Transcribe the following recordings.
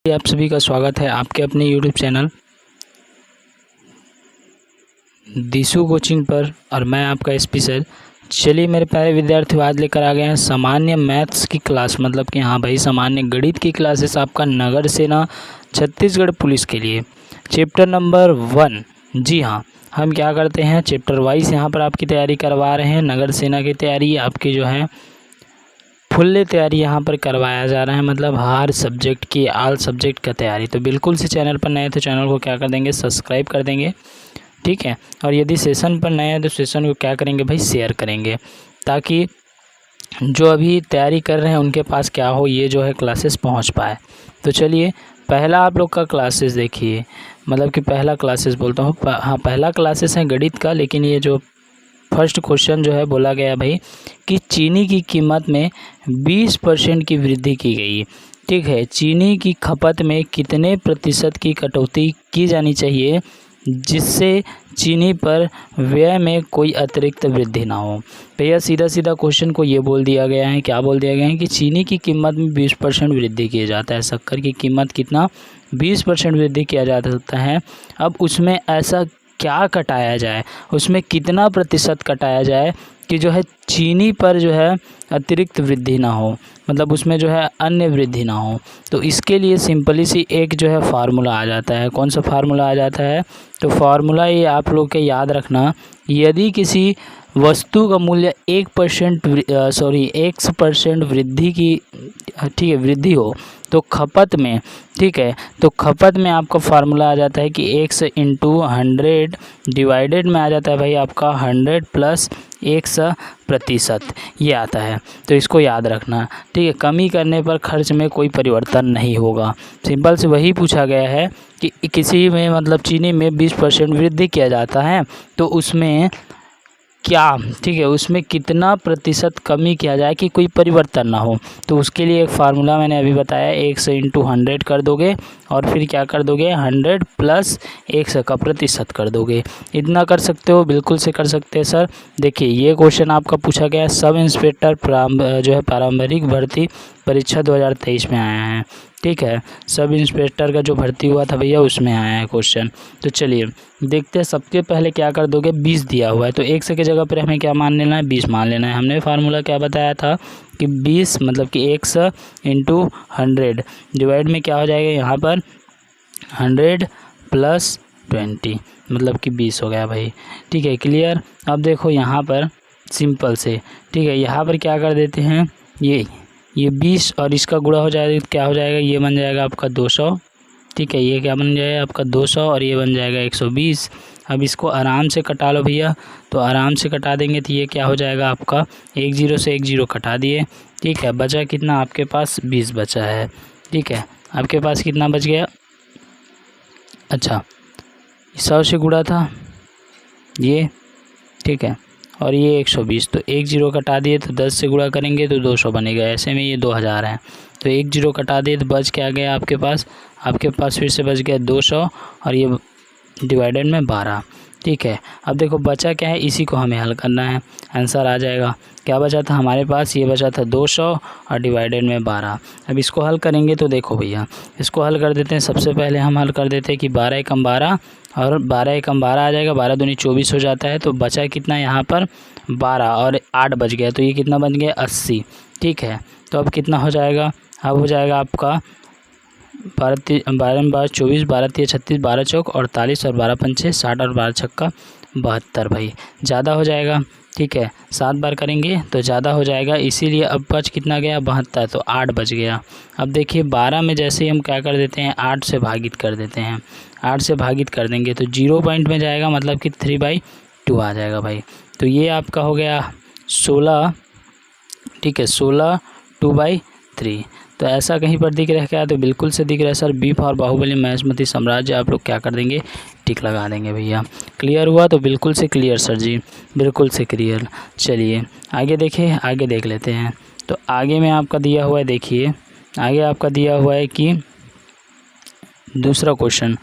आप सभी का स्वागत है आपके अपने YouTube चैनल दिशु कोचिंग पर और मैं आपका स्पेशल। चलिए मेरे प्यारे विद्यार्थियों, आज लेकर आ गए हैं सामान्य मैथ्स की क्लास, मतलब कि हाँ भाई सामान्य गणित की क्लासेस आपका नगर सेना छत्तीसगढ़ पुलिस के लिए चैप्टर नंबर 1। जी हाँ, हम क्या करते हैं चैप्टर वाइज यहाँ पर आपकी तैयारी करवा रहे हैं। नगर सेना की तैयारी आपकी जो है फुल्ली तैयारी यहाँ पर करवाया जा रहा है, मतलब हर सब्जेक्ट की ऑल सब्जेक्ट का तैयारी। तो बिल्कुल से चैनल पर नए तो चैनल को क्या कर देंगे, सब्सक्राइब कर देंगे, ठीक है। और यदि सेशन पर नए हैं तो सेशन को क्या करेंगे भाई, शेयर करेंगे, ताकि जो अभी तैयारी कर रहे हैं उनके पास क्या हो, ये जो है क्लासेस पहुँच पाए। तो चलिए पहला आप लोग का क्लासेस देखिए, मतलब कि पहला क्लासेस बोलता हूँ, हाँ पहला क्लासेस है गणित का। लेकिन ये जो फर्स्ट क्वेश्चन जो है बोला गया भाई कि चीनी की कीमत में 20% की वृद्धि की गई, ठीक है। चीनी की खपत में कितने प्रतिशत की कटौती की जानी चाहिए जिससे चीनी पर व्यय में कोई अतिरिक्त वृद्धि ना हो। भैया सीधा सीधा क्वेश्चन को ये बोल दिया गया है, क्या बोल दिया गया है कि चीनी की कीमत में 20% वृद्धि किया जाता है। शक्कर की कीमत कितना, 20% वृद्धि किया जा सकता है। अब उसमें ऐसा क्या कटाया जाए, उसमें कितना प्रतिशत कटाया जाए कि जो है चीनी पर जो है अतिरिक्त वृद्धि ना हो, मतलब उसमें जो है अन्य वृद्धि ना हो। तो इसके लिए सिंपली सी एक जो है फार्मूला आ जाता है। कौन सा फार्मूला आ जाता है, तो फार्मूला ये आप लोग के याद रखना, यदि किसी वस्तु का मूल्य 1% वृद्धि की, ठीक है, वृद्धि हो तो खपत में, ठीक है, तो खपत में आपका फार्मूला आ जाता है कि x इंटू 100 डिवाइडेड में आ जाता है भाई आपका 100 प्लस x%, ये आता है। तो इसको याद रखना, ठीक है। कमी करने पर खर्च में कोई परिवर्तन नहीं होगा। सिंपल से वही पूछा गया है कि किसी में मतलब चीनी में 20% वृद्धि किया जाता है तो उसमें क्या, ठीक है, उसमें कितना प्रतिशत कमी किया जाए कि कोई परिवर्तन ना हो। तो उसके लिए एक फार्मूला मैंने अभी बताया, 1 इंटू 100 कर दोगे और फिर क्या कर दोगे 100 प्लस 1 का प्रतिशत कर दोगे। इतना कर सकते हो, बिल्कुल से कर सकते हैं सर। देखिए ये क्वेश्चन आपका पूछा गया है, सब इंस्पेक्टर जो है पारंपरिक भर्ती परीक्षा 2023 में आया है, ठीक है। सब इंस्पेक्टर का जो भर्ती हुआ था भैया उसमें आया है क्वेश्चन। तो चलिए देखते हैं, सबके पहले क्या कर दोगे, 20 दिया हुआ है तो 1 की जगह पर हमें क्या मान लेना है, 20 मान लेना है। हमने फार्मूला क्या बताया था कि 20 मतलब कि 1 इंटू 100 डिवाइड में क्या हो जाएगा यहाँ पर 100 प्लस 20 मतलब कि 20 हो गया भाई, ठीक है, क्लियर। अब देखो यहाँ पर सिंपल से, ठीक है, यहाँ पर क्या कर देते हैं, ये 20 और इसका गुणा हो जाएगा, क्या हो जाएगा, ये बन जाएगा आपका 200, ठीक है। ये क्या बन जाएगा आपका 200 और ये बन जाएगा 120। अब इसको आराम से कटा लो भैया, तो आराम से कटा देंगे तो ये क्या हो जाएगा आपका 1 0 से 1 0 कटा दिए, ठीक है। बचा कितना आपके पास, 20 बचा है, ठीक है। आपके पास कितना बच गया, अच्छा 100 से गुणा था ये, ठीक है, और ये 120, तो 1 0 कटा दिए तो 10 से गुणा करेंगे तो 200 बनेगा। ऐसे में ये 2000 है, तो 1 0 कटा दिए तो बच क्या गया आपके पास फिर से बच गया 200 और ये डिवाइडेड में 12, ठीक है। अब देखो बचा क्या है, इसी को हमें हल करना है, आंसर आ जाएगा। क्या बचा था हमारे पास, ये बचा था 200 और डिवाइडेड में 12। अब इसको हल करेंगे तो देखो भैया, इसको हल कर देते हैं। सबसे पहले हम हल कर देते हैं कि 12 एकम 12 और 12 एकम 12 आ जाएगा, 12 दूनी 24 हो जाता है। तो बचा कितना यहाँ पर 12 और 8 बच गया, तो ये कितना बन गया 80, ठीक है। तो अब कितना हो जाएगा, अब हो जाएगा आपका 12 में 12 24, 12 3 36, 12 चौक 48 और 12 पंचे 60 और 12 छक्का 72 भाई, ज़्यादा हो जाएगा, ठीक है। 7 बार करेंगे तो ज़्यादा हो जाएगा, इसीलिए अब बच कितना गया 72, तो 8 बच गया। अब देखिए 12 में जैसे ही हम क्या कर देते हैं 8 से भागित कर देते हैं, 8 से भागित कर देंगे तो 0 पॉइंट में जाएगा, मतलब कि 3/2 आ जाएगा भाई। तो ये आपका हो गया 16, ठीक है, 16 2/3। तो ऐसा कहीं पर दिख रहा है क्या, तो बिल्कुल से दिख रहा है sir, B for Baahubali Mahishmati साम्राज्य। आप लोग क्या कर देंगे, टिक लगा देंगे भैया। क्लियर हुआ, तो बिल्कुल से क्लियर सर जी, बिल्कुल से क्लियर। चलिए आगे देखें, आगे देख लेते हैं। तो आगे में आपका दिया हुआ है, देखिए आगे आपका दिया हुआ है कि दूसरा क्वेश्चन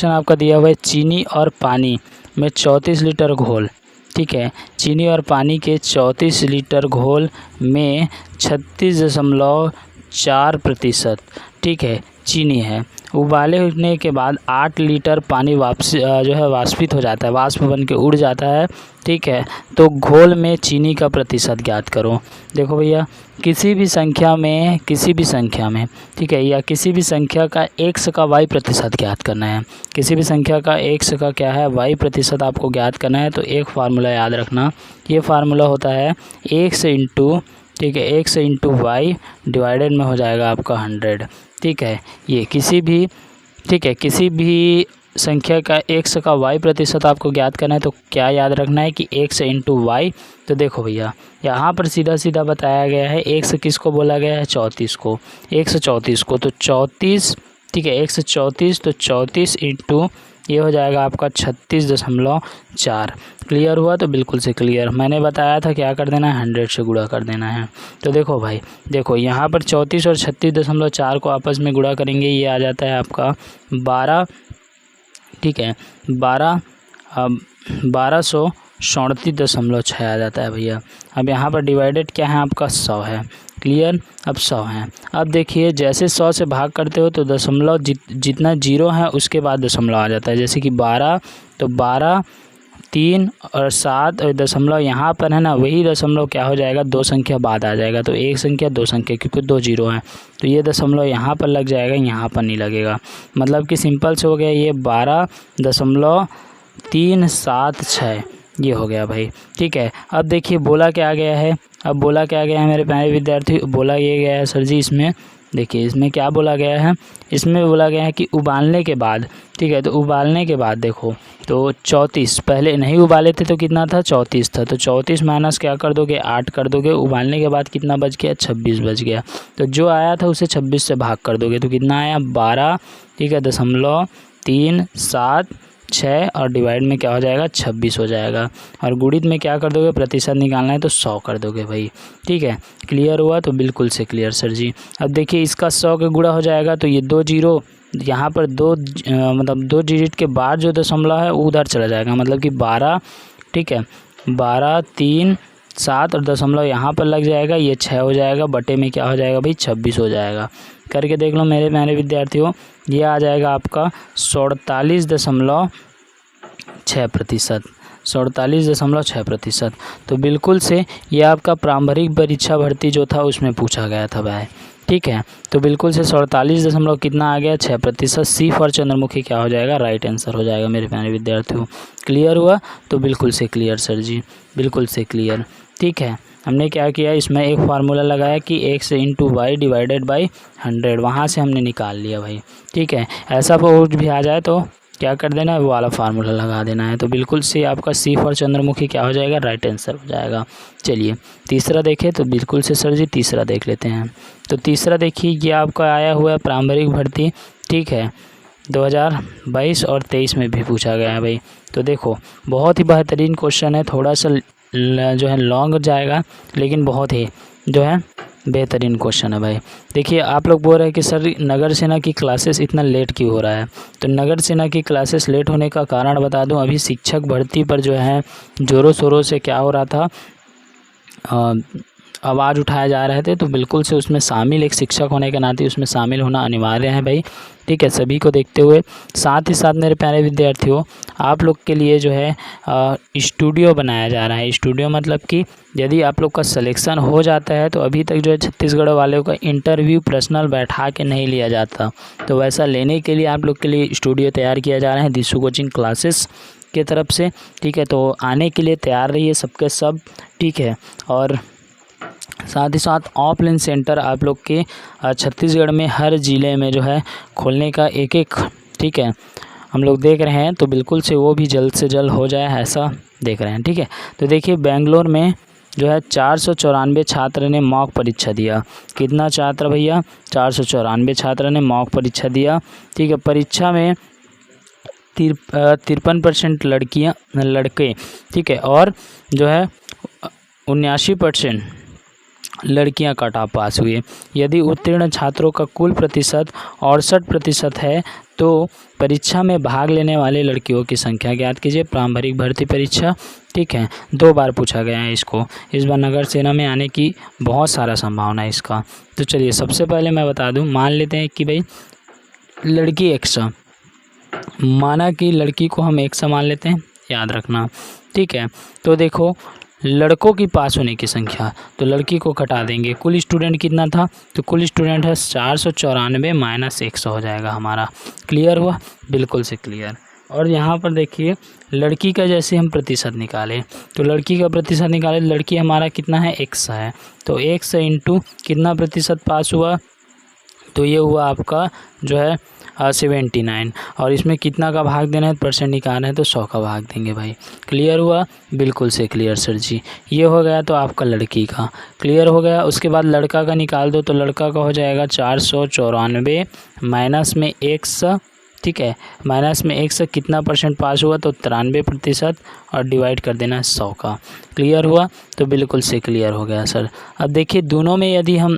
आपका दिया हुआ है, चीनी और पानी में 34 लीटर घोल, ठीक है, चीनी और पानी के 34 लीटर घोल में 36.4%, ठीक है, चीनी है। उबालने के बाद 8 लीटर पानी जो है वाष्पित हो जाता है, वाष्प बन के उड़ जाता है, ठीक है। तो घोल में चीनी का प्रतिशत ज्ञात करो। देखो भैया, किसी भी संख्या में ठीक है, या किसी भी संख्या का x का y प्रतिशत ज्ञात करना है। किसी भी संख्या का x का क्या है, y प्रतिशत आपको ज्ञात करना है। तो एक फार्मूला याद रखना, ये फार्मूला होता है x इंटू, ठीक है, x इंटू वाई डिवाइडेड में हो जाएगा आपका 100, ठीक है। ये किसी भी, ठीक है, किसी भी संख्या का x का y प्रतिशत आपको ज्ञात करना है। तो क्या याद रखना है कि x इंटू वाई। तो देखो भैया, यहाँ पर सीधा सीधा बताया गया है x किसको बोला गया है, 34 को, x 34 को। तो 34, ठीक है, x 34, तो 34 इंटू ये हो जाएगा आपका 36.4। क्लियर हुआ? तो बिल्कुल से क्लियर। मैंने बताया था क्या कर देना है, 100 से गुणा कर देना है। तो देखो भाई, देखो यहाँ पर 34 और 36.4 को आपस में गुणा करेंगे, ये आ जाता है आपका 12, ठीक है, 1237.6 आ जाता है भैया। अब यहाँ पर डिवाइडेड क्या है आपका, 100 है। क्लियर? अब 100 है। अब देखिए, जैसे 100 से भाग करते हो तो दशमलव जितना जीरो है उसके बाद दशमलव आ जाता है। जैसे कि 12, तो 12, 3 और 7 और दशमलव यहाँ पर है ना, वही दशमलव क्या हो जाएगा, 2 संख्या बाद आ जाएगा। तो एक संख्या 2 संख्या, क्योंकि 2 जीरो हैं तो ये दशमलव यहाँ पर लग जाएगा, यहाँ पर नहीं लगेगा। मतलब कि सिंपल से हो गया ये 12.376 ये हो गया भाई, ठीक है। अब देखिए बोला क्या गया है, अब बोला क्या गया है मेरे प्यारे विद्यार्थी, बोला ये गया है सर जी इसमें, देखिए इसमें क्या बोला गया है, इसमें बोला गया है कि उबालने के बाद, ठीक है, तो उबालने के बाद देखो, तो 34 पहले नहीं उबाले थे तो कितना था, 34 था। तो 34 माइनस क्या कर दोगे, 8 कर दोगे। उबालने के बाद कितना बच गया, 26 बच गया। तो जो आया था उसे 26 से भाग कर दोगे तो कितना आया, 12, ठीक है, 0.376 और डिवाइड में क्या हो जाएगा, 26 हो जाएगा। और गुणित में क्या कर दोगे, प्रतिशत निकालना है तो 100 कर दोगे भाई, ठीक है। क्लियर हुआ? तो बिल्कुल से क्लियर सर जी। अब देखिए इसका 100 के गुणा हो जाएगा तो ये 2 जीरो यहाँ पर मतलब 2 डिजिट के बाद जो दशमलव है वो उधर चला जाएगा, मतलब कि 12, ठीक है, 12, 3, 7 और दशमलव यहाँ पर लग जाएगा, ये 6 हो जाएगा, बटे में क्या हो जाएगा भाई, 26 हो जाएगा। करके देख लो मेरे प्यारे विद्यार्थियों, ये आ जाएगा आपका 47.6%, 47.6%। तो बिल्कुल से ये आपका प्रारंभिक परीक्षा भर्ती जो था उसमें पूछा गया था भाई, ठीक है। तो बिल्कुल से 47 कितना आ गया, 6%। सी फॉर चंद्रमुखी क्या हो जाएगा, राइट आंसर हो जाएगा मेरे प्यारे विद्यार्थियों। क्लियर हुआ? तो बिल्कुल से क्लियर सर जी, बिल्कुल से क्लियर, ठीक है। हमने क्या किया, इसमें एक फार्मूला लगाया कि x into y divided by 100, वहाँ से हमने निकाल लिया भाई, ठीक है। ऐसा कुछ भी आ जाए तो क्या कर देना है, वो वाला फार्मूला लगा देना है। तो बिल्कुल से आपका सी फॉर चंद्रमुखी क्या हो जाएगा, राइट आंसर हो जाएगा। चलिए तीसरा देखें, तो बिल्कुल से सर जी तीसरा देख लेते हैं। तो तीसरा देखिए, ये आपका आया हुआ है प्रारंभिक भर्ती, ठीक है, 2022 और 23 में भी पूछा गया है भाई। तो देखो बहुत ही बेहतरीन क्वेश्चन है, थोड़ा सा जो है लॉन्ग जाएगा लेकिन बहुत ही जो है बेहतरीन क्वेश्चन है भाई। देखिए आप लोग बोल रहे हैं कि सर नगर सेना की क्लासेस इतना लेट क्यों हो रहा है। तो नगर सेना की क्लासेस लेट होने का कारण बता दूं, अभी शिक्षक भर्ती पर जो है ज़ोरों शोरों से क्या हो रहा था, आवाज़ उठाए जा रहे थे। तो बिल्कुल से उसमें शामिल, एक शिक्षक होने के नाते उसमें शामिल होना अनिवार्य है भाई, ठीक है, सभी को देखते हुए। साथ ही साथ मेरे प्यारे विद्यार्थियों, आप लोग के लिए जो है स्टूडियो बनाया जा रहा है। स्टूडियो मतलब कि यदि आप लोग का सिलेक्शन हो जाता है तो अभी तक जो है छत्तीसगढ़ वालों का इंटरव्यू पर्सनल बैठा के नहीं लिया जाता, तो वैसा लेने के लिए आप लोग के लिए स्टूडियो तैयार किया जा रहा है दिशु कोचिंग क्लासेस के तरफ से, ठीक है। तो आने के लिए तैयार रहिए सबके सब, ठीक है। और साथ ही साथ ऑफलाइन सेंटर आप लोग के छत्तीसगढ़ में हर ज़िले में जो है खोलने का एक, ठीक है, हम लोग देख रहे हैं। तो बिल्कुल से वो भी जल्द से जल्द हो जाए ऐसा देख रहे हैं, ठीक है। तो देखिए बेंगलोर में जो है 494 छात्र ने मॉक परीक्षा दिया। कितना छात्र भैया, 494 छात्र ने मॉक परीक्षा दिया, ठीक है। परीक्षा में 53% लड़के, ठीक है, और जो है 79% लड़कियां कट ऑफ पास हुई। यदि उत्तीर्ण छात्रों का कुल प्रतिशत 68% है तो परीक्षा में भाग लेने वाले लड़कियों की संख्या ज्ञात कीजिए। प्रारंभिक भर्ती परीक्षा, ठीक है, 2 बार पूछा गया है इसको। इस बार नगर सेना में आने की बहुत सारा संभावना है इसका। तो चलिए सबसे पहले मैं बता दूं, मान लेते हैं कि भाई लड़की x, माना कि लड़की को हम x मान लेते हैं, याद रखना, ठीक है। तो देखो लड़कों की पास होने की संख्या, तो लड़की को घटा देंगे, कुल स्टूडेंट कितना था, तो कुल स्टूडेंट है 494 माइनस 100 हो जाएगा हमारा। क्लियर हुआ, बिल्कुल से क्लियर। और यहाँ पर देखिए लड़की का जैसे हम प्रतिशत निकालें, तो लड़की का प्रतिशत निकालें, लड़की हमारा कितना है x है, तो x इंटू कितना प्रतिशत पास हुआ, तो ये हुआ आपका जो है 79, और इसमें कितना का भाग देना है, परसेंट निकालना है तो 100 का भाग देंगे भाई। क्लियर हुआ, बिल्कुल से क्लियर सर जी। ये हो गया तो आपका लड़की का क्लियर हो गया। उसके बाद लड़का का निकाल दो, तो लड़का का हो जाएगा 494 माइनस में 100, ठीक है, माइनस में 100 कितना परसेंट पास हुआ, तो 93%, और डिवाइड कर देना 100 का। क्लियर हुआ, तो बिल्कुल से क्लियर हो गया सर। अब देखिए दोनों में यदि हम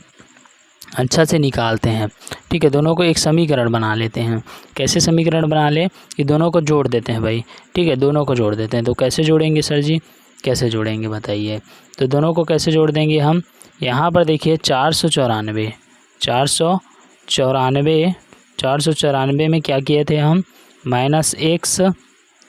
अच्छा से निकालते हैं, ठीक है, दोनों को एक समीकरण बना लेते हैं। कैसे समीकरण बना ले कि दोनों को जोड़ देते हैं भाई, ठीक है, दोनों को जोड़ देते हैं। तो कैसे जोड़ेंगे सर जी, कैसे जोड़ेंगे बताइए। तो दोनों को कैसे जोड़ देंगे हम, यहाँ पर देखिए 494 में क्या किए थे हम, माइनस x,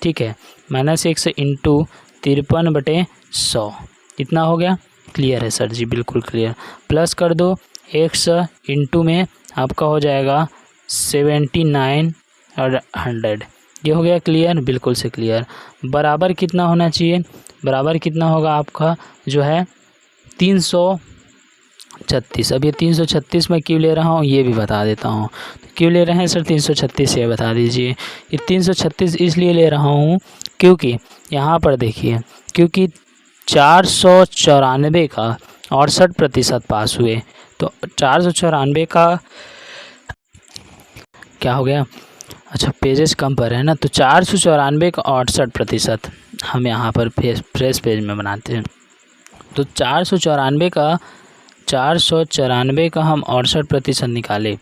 ठीक है, माइनस x इंटू 53/100 कितना हो गया। क्लियर है सर जी, बिल्कुल क्लियर। प्लस कर दो x इंटू में आपका हो जाएगा 79 और 100, ये हो गया क्लियर, बिल्कुल से क्लियर। बराबर कितना होना चाहिए, बराबर कितना होगा आपका जो है 336। अब ये 336 मैं क्यों ले रहा हूँ ये भी बता देता हूँ। क्यों ले रहे हैं सर 336, ये बता दीजिए। ये 336 इसलिए ले रहा हूँ क्योंकि यहाँ पर देखिए, क्योंकि 494 का 68% पास हुए, तो 494 का क्या हो गया, अच्छा पेजेस कम पर है ना, तो 494 का 68% हम यहाँ पर फ्रेश पेज में बनाते हैं। तो 494 का हम 68% निकाले,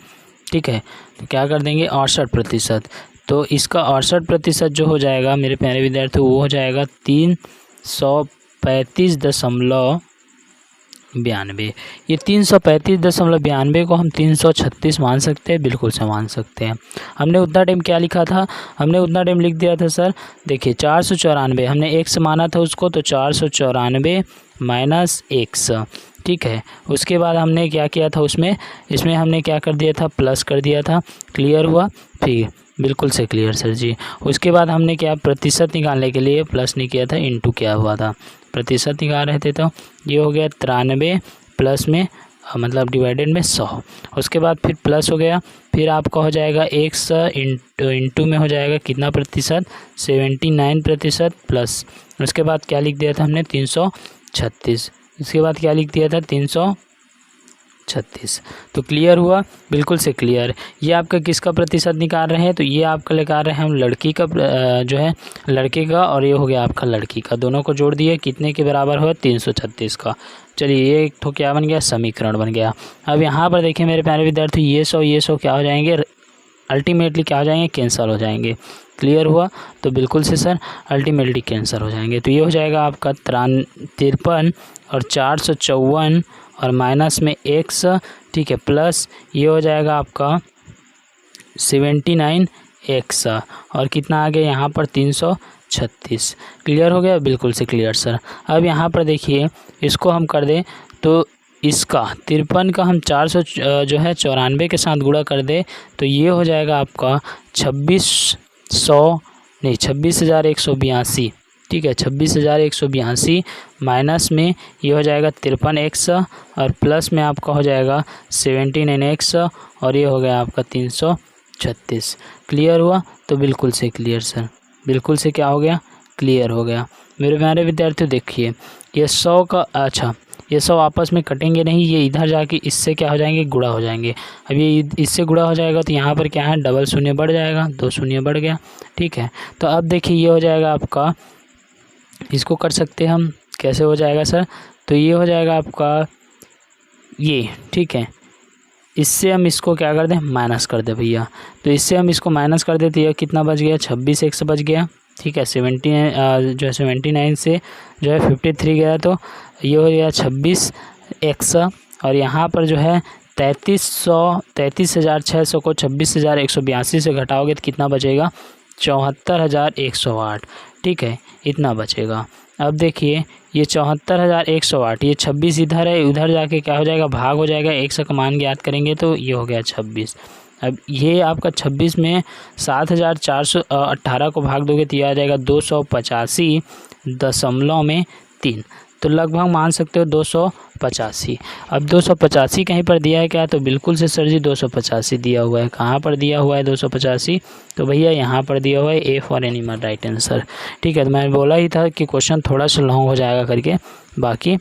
ठीक है, तो क्या कर देंगे 68%, तो इसका 68% जो हो जाएगा मेरे प्यारे विद्यार्थी, वो हो जाएगा 335.92। ये 335.92 को हम 336 मान सकते हैं, बिल्कुल से मान सकते हैं। हमने उतना टाइम क्या लिखा था, हमने उतना टाइम लिख दिया था सर, देखिए 494 हमने x माना था उसको, तो 494 माइनस x, ठीक है। उसके बाद हमने क्या किया था इसमें हमने क्या कर दिया था, प्लस कर दिया था। क्लियर हुआ, फिर बिल्कुल से क्लियर सर जी। उसके बाद हमने क्या प्रतिशत निकालने के लिए प्लस नहीं किया था, इंटू किया हुआ था, प्रतिशत निकाल रहे थे, तो ये हो गया 93 प्लस में मतलब डिवाइडेड में 100। उसके बाद फिर प्लस हो गया, फिर आपका हो जाएगा 100 इंटू में हो जाएगा कितना प्रतिशत, 79% प्लस। उसके बाद क्या लिख दिया था हमने 336, इसके बाद क्या लिख दिया था 336। तो क्लियर हुआ, बिल्कुल से क्लियर। ये आपका किसका प्रतिशत निकाल रहे हैं, तो ये आपका निकाल रहे हैं हम लड़की का जो है लड़के का, और ये हो गया आपका लड़की का, दोनों को जोड़ दिए, कितने के बराबर हुआ 336 का। चलिए ये एक तो क्या बन गया, समीकरण बन गया। अब यहाँ पर देखिए मेरे प्यारे विद्यार्थी, ये 100 क्या हो जाएंगे, अल्टीमेटली क्या हो जाएंगे, कैंसिल हो जाएंगे। क्लियर हुआ, तो बिल्कुल से सर अल्टीमेटली कैंसिल हो जाएंगे। तो ये हो जाएगा आपका 53 और 454 और माइनस में x, ठीक है, प्लस ये हो जाएगा आपका 79x और कितना आ गया यहाँ पर 336। क्लियर हो गया, बिल्कुल से क्लियर सर। अब यहाँ पर देखिए इसको हम कर दें, तो इसका 53 का हम 494 के साथ गुणा कर दे, तो ये हो जाएगा आपका 26,182, ठीक है, 26,182 माइनस में ये हो जाएगा 53x और प्लस में आपका हो जाएगा 79x और ये हो गया आपका 336। क्लियर हुआ, तो बिल्कुल से क्लियर सर, बिल्कुल से क्या हो गया, क्लियर हो गया। मेरे प्यारे विद्यार्थियों देखिए ये 100 का, अच्छा ये 100 आपस में कटेंगे नहीं, ये इधर जाके इससे क्या हो जाएंगे, गुणा हो जाएंगे। अब ये इससे गुणा हो जाएगा तो यहाँ पर क्या है, डबल शून्य बढ़ जाएगा, 2 शून्य बढ़ गया, ठीक है। तो अब देखिए ये हो जाएगा आपका, इसको कर सकते हैं हम, कैसे हो जाएगा सर, तो ये हो जाएगा आपका ये, ठीक है, इससे हम इसको क्या कर दें, माइनस कर दे भैया। तो इससे हम इसको माइनस कर देते, ये कितना बच गया, 26x बच गया, ठीक है। 79 से जो है 53 गया, तो ये हो गया 26x और यहाँ पर जो है 33,600 को 26,182 से घटाओगे तो कितना बचेगा? 74,108। ठीक है, इतना बचेगा। अब देखिए ये 74,108, ये 26 इधर है, उधर जाके क्या हो जाएगा? भाग हो जाएगा। 100 का मान ज्ञात करेंगे तो ये हो गया 26। अब ये आपका 26 में 7,418 को भाग दोगे तो ये आ जाएगा 285.3। तो लगभग मान सकते हो 285। अब 285 कहीं पर दिया है क्या? तो बिल्कुल से सर जी 285 दिया हुआ है। कहाँ पर दिया हुआ है 285? तो भैया यहाँ पर दिया हुआ है, A for animal, right answer. ठीक है, तो मैंने बोला ही था कि क्वेश्चन थोड़ा सा लॉन्ग हो जाएगा करके। बाकी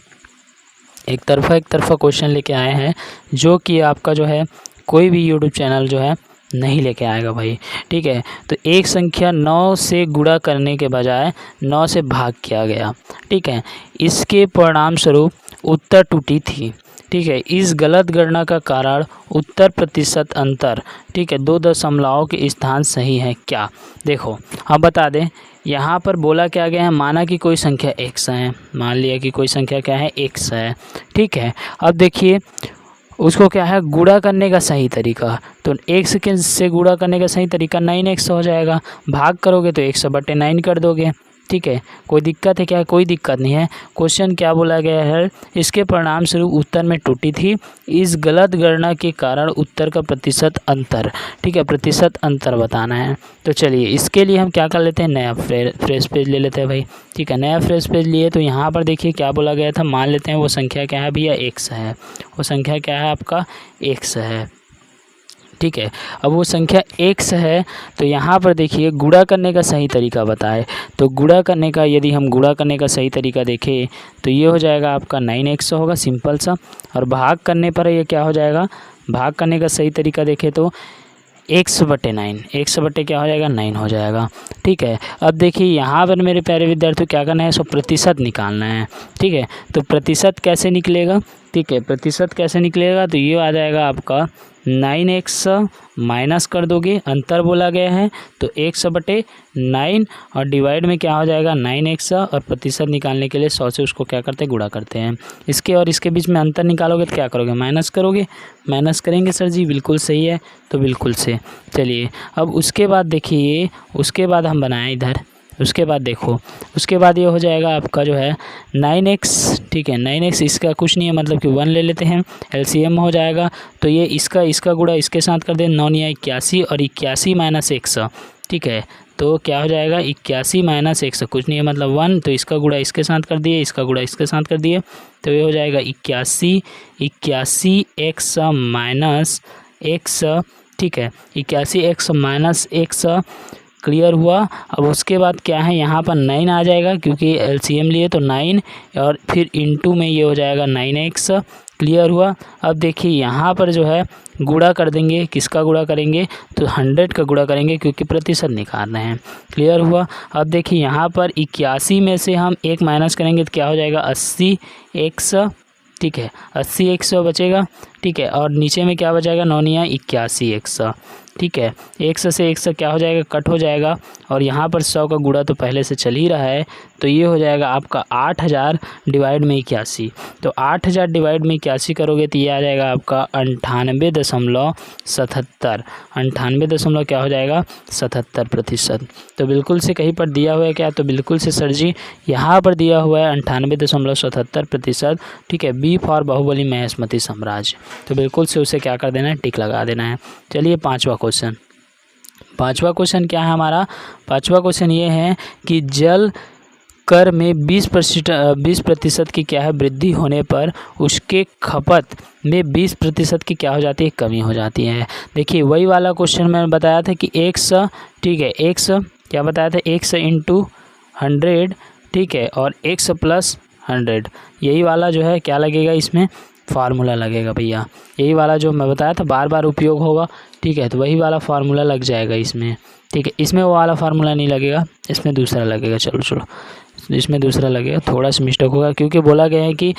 एक तरफा क्वेश्चन लेके आए हैं जो कि आपका जो है कोई भी यूट्यूब चैनल जो है नहीं लेके आएगा भाई। ठीक है, तो एक संख्या 9 से गुणा करने के बजाय 9 से भाग किया गया। ठीक है, इसके परिणाम स्वरूप उत्तर टूटी थी। ठीक है, इस गलत गणना का कारण उत्तर प्रतिशत अंतर, ठीक है, 2 दशमलव के स्थान सही है क्या? देखो हम बता दें, यहाँ पर बोला क्या गया है? माना कि कोई संख्या x है, मान लिया कि कोई संख्या क्या है? x है। ठीक है, अब देखिए उसको क्या है? गुणा करने का सही तरीका, तो x से गुणा करने का सही तरीका 9x हो जाएगा। भाग करोगे तो 100/9 कर दोगे। ठीक है, कोई दिक्कत है क्या? कोई दिक्कत नहीं है। क्वेश्चन क्या बोला गया है? इसके परिणाम स्वरूप उत्तर में त्रुटि थी, इस गलत गणना के कारण उत्तर का प्रतिशत अंतर। ठीक है, प्रतिशत अंतर बताना है। तो चलिए इसके लिए हम क्या कर लेते हैं? नया फ्रेश पेज ले लेते हैं भाई। ठीक है, नया फ्रेश पेज लिए तो यहाँ पर देखिए क्या बोला गया था। मान लेते हैं वो संख्या क्या है भैया? x है। वो संख्या क्या है आपका? x है। ठीक है, अब वो संख्या x है तो यहाँ पर देखिए गुणा करने का सही तरीका बताए। तो गुणा करने का, यदि हम गुणा करने का सही तरीका देखें तो ये हो जाएगा आपका 9x होगा, सिंपल सा। और भाग करने पर ये क्या हो जाएगा? भाग करने का सही तरीका देखें तो 100/9, 100/ क्या हो जाएगा? 9 हो जाएगा। ठीक है, अब देखिए यहाँ पर मेरे प्यारे विद्यार्थियों क्या करना है? सो प्रतिशत निकालना है। ठीक है, तो प्रतिशत कैसे निकलेगा? ठीक है, प्रतिशत कैसे निकलेगा? तो ये आ जाएगा आपका 9x माइनस कर दोगे, अंतर बोला गया है तो 100/9 और डिवाइड में क्या हो जाएगा? 9x। और प्रतिशत निकालने के लिए 100 से उसको क्या करते हैं? गुणा करते हैं। इसके और इसके बीच में अंतर निकालोगे तो क्या करोगे? माइनस करोगे। माइनस करेंगे सर जी, बिल्कुल सही है, तो बिल्कुल से। चलिए अब उसके बाद देखिए, उसके बाद हम बनाएं इधर, उसके बाद देखो, उसके बाद ये हो जाएगा आपका जो है 9x। ठीक है, 9x इसका कुछ नहीं है, मतलब कि 1 ले लेते हैं, LCM हो जाएगा। तो ये इसका गुणा इसके साथ कर दें, 9 या 81, और 81 माइनस 100। ठीक है, तो क्या हो जाएगा? 81 माइनस 100, कुछ नहीं है मतलब 1। तो इसका गुणा इसके साथ कर दिए, इसका गुणा इसके साथ कर दिए, तो ये हो जाएगा 81 x माइनस 100। ठीक है, 81 x माइनस 100 क्लियर हुआ। अब उसके बाद क्या है? यहाँ पर 9 आ जाएगा क्योंकि LCM लिए तो 9, और फिर इनटू में ये हो जाएगा 9x। क्लियर हुआ। अब देखिए यहाँ पर जो है गुणा कर देंगे, किसका गुणा करेंगे? तो 100 का गुणा करेंगे क्योंकि प्रतिशत निकालना है। क्लियर हुआ। अब देखिए यहाँ पर 81 में से हम 1 माइनस करेंगे तो क्या हो जाएगा? 80x। ठीक है, 80x बचेगा। ठीक है, और नीचे में क्या बचेगा? 9 या 81x। ठीक है, 100 से 100 क्या हो जाएगा? कट हो जाएगा। और यहाँ पर 100 का गुणा तो पहले से चल ही रहा है, तो ये हो जाएगा आपका 8000 डिवाइड में 81। तो 8000 डिवाइड में 81 करोगे तो ये आ जाएगा आपका 98.77। 98 क्या हो जाएगा? 77%। तो बिल्कुल से कहीं पर दिया हुआ है क्या? तो बिल्कुल से सर जी यहाँ पर दिया हुआ है 98.77%। ठीक है, बी फॉर बाहुबली महेशमती साम्राज्य। तो बिल्कुल से उसे क्या कर देना है? टिक लगा देना है। चलिए पांचवा क्वेश्चन क्या है हमारा? पांचवा क्वेश्चन ये है कि जल कर में 20% की क्या है? वृद्धि होने पर उसके खपत में 20% की क्या हो जाती है? कमी हो जाती है। देखिए वही वाला क्वेश्चन मैंने बताया था कि x, ठीक है, x क्या बताया था? x × 100। ठीक है, और x + 100, यही वाला जो है क्या लगेगा? इसमें फार्मूला लगेगा भैया। यही वाला जो मैं बताया था बार बार उपयोग होगा। ठीक है, तो वही वाला फार्मूला लग जाएगा इसमें। ठीक है, इसमें वो वाला फार्मूला नहीं लगेगा, इसमें दूसरा लगेगा। चलो इसमें दूसरा लगेगा, थोड़ा सा मिस्टेक होगा क्योंकि बोला गया है कि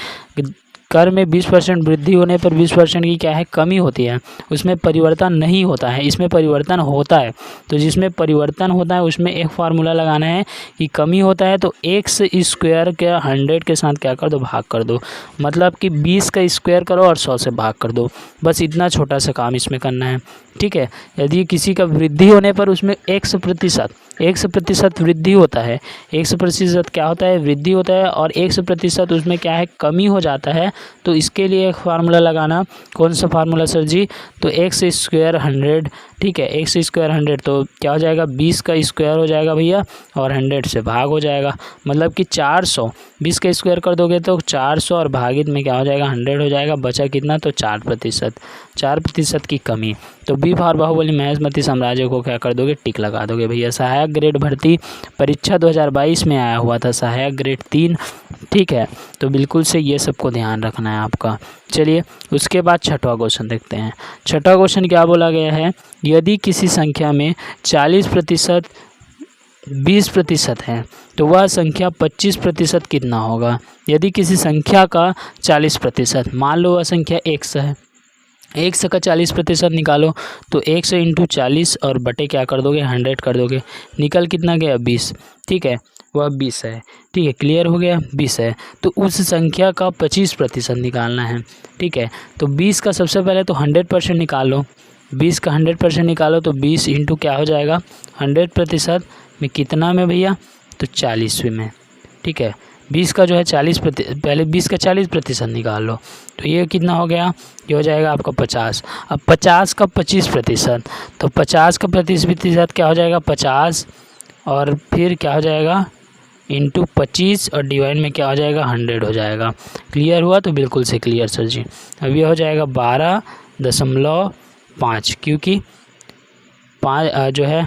कर में 20% वृद्धि होने पर 20% की क्या है कमी होती है, उसमें परिवर्तन नहीं होता है, इसमें परिवर्तन होता है। तो जिसमें परिवर्तन होता है उसमें एक फार्मूला लगाना है कि कमी होता है तो x स्क्वायर के 100 के साथ क्या कर दो, भाग कर दो। मतलब कि 20 का स्क्वायर करो और 100 से भाग कर दो। बस इतना छोटा सा काम इसमें करना है, ठीक है। यदि किसी का वृद्धि होने पर उसमें 100% वृद्धि होता है, 100% क्या होता है, वृद्धि होता है, और 100% उसमें क्या है, कमी हो जाता है। तो इसके लिए एक फार्मूला लगाना। कौन सा फार्मूला सर जी? तो एक्स स्क्वायर 100, ठीक है, एक्स स्क्वायर 100 तो क्या हो जाएगा, 20 का स्क्वायर हो जाएगा भैया, और 100 से भाग हो जाएगा। मतलब कि 400, 20 का स्क्वायर कर दोगे तो 400 और भागित में क्या हो जाएगा, 100 हो जाएगा। बचा कितना, तो 4% की कमी। तो बी फॉर बाहुबली महेशमती साम्राज्य को क्या कर दोगे, टिक लगा दोगे भैया। सहायक ग्रेड भर्ती परीक्षा 2022 में आया हुआ था, सहायक ग्रेड 3, ठीक है। तो बिल्कुल से ये सबको ध्यान रखना है आपका। चलिए उसके बाद छठवां क्वेश्चन देखते हैं। छठा क्वेश्चन क्या बोला गया है, यदि किसी संख्या में 40% 20% है तो वह संख्या 25% कितना होगा। यदि किसी संख्या का 40%, मान लो वह संख्या x है, x का 40% निकालो तो 100 × 40 और बटे क्या कर दोगे, 100 कर दोगे। निकल कितना गया, 20, ठीक है, वह 20 है, ठीक है, क्लियर हो गया, 20 है। तो उस संख्या का 25% निकालना है, ठीक है। तो 20 का सबसे पहले तो 100% निकालो, 20 का 100% निकालो तो 20 × क्या हो जाएगा, 100% में कितना में भैया, तो 40वें में, ठीक है। 20 का जो है 40%, पहले 20 का 40% निकाल लो तो ये कितना हो गया, ये हो जाएगा आपका 50। अब 50 का 25%, तो 50 का 25% क्या हो जाएगा, 50, और फिर क्या हो जाएगा, × 25 और डिवाइड में क्या हो जाएगा, 100 हो जाएगा। क्लियर हुआ, तो बिल्कुल से क्लियर सर जी। अब ये हो जाएगा 12.5, क्योंकि 5 जो है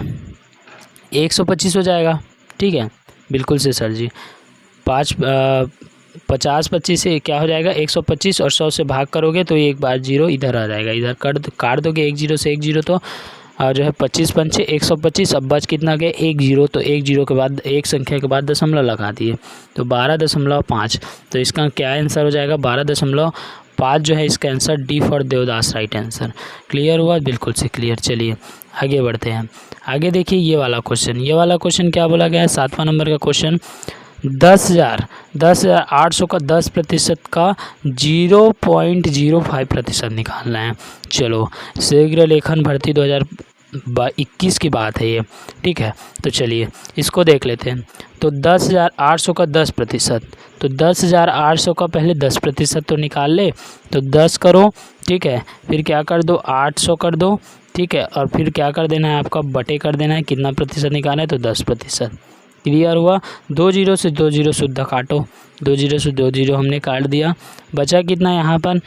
125 हो जाएगा, ठीक है, बिल्कुल से सर जी। 50-25 से क्या हो जाएगा, 125, और 100 से भाग करोगे तो एक बार 0 इधर आ जाएगा, इधर काट दोगे, 1 0 से 1 0 तो जो है 25 पंचे 125। अब बच कितना गए, 1 0, तो 1 0 के बाद एक संख्या के बाद दशमलव लगा दिए तो 12.5। तो इसका क्या आंसर हो जाएगा, 12.5 जो है इसका answer D for Devdas, right answer. Clear हुआ, बिल्कुल से क्लियर। चलिए आगे बढ़ते हैं। आगे देखिए ये वाला क्वेश्चन क्या बोला गया है, 7वां नंबर का क्वेश्चन। 10,800 का 10% का 0.05% निकालना है। चलो शीघ्र लेखन भर्ती 2021 की बात है ये, ठीक है। तो चलिए इसको देख लेते हैं। तो 10,800 का 10%, तो 10,800 का पहले 10% तो निकाल ले, तो 10 करो, ठीक है, फिर क्या कर दो, 800 कर दो, ठीक है, और फिर क्या कर देना है, आपका बटे कर देना है, कितना प्रतिशत निकालना है, तो 10%। क्लियर हुआ। 2 0 से 2 0 शुद्ध काटो, 2 0 से 2 0 हमने काट दिया। बचा कितना यहाँ पर,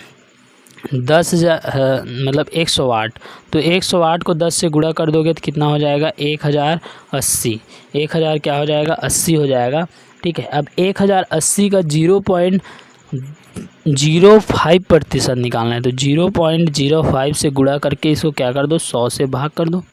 10,000 मतलब 108। तो 108 को 10 से गुणा कर दोगे तो कितना हो जाएगा, 1080। 1000 क्या हो जाएगा, 80 हो जाएगा, ठीक है। अब 1080 का 0.05% निकालना है, तो 0.05 से गुणा करके इसको क्या कर दो, 100 से भाग कर दो,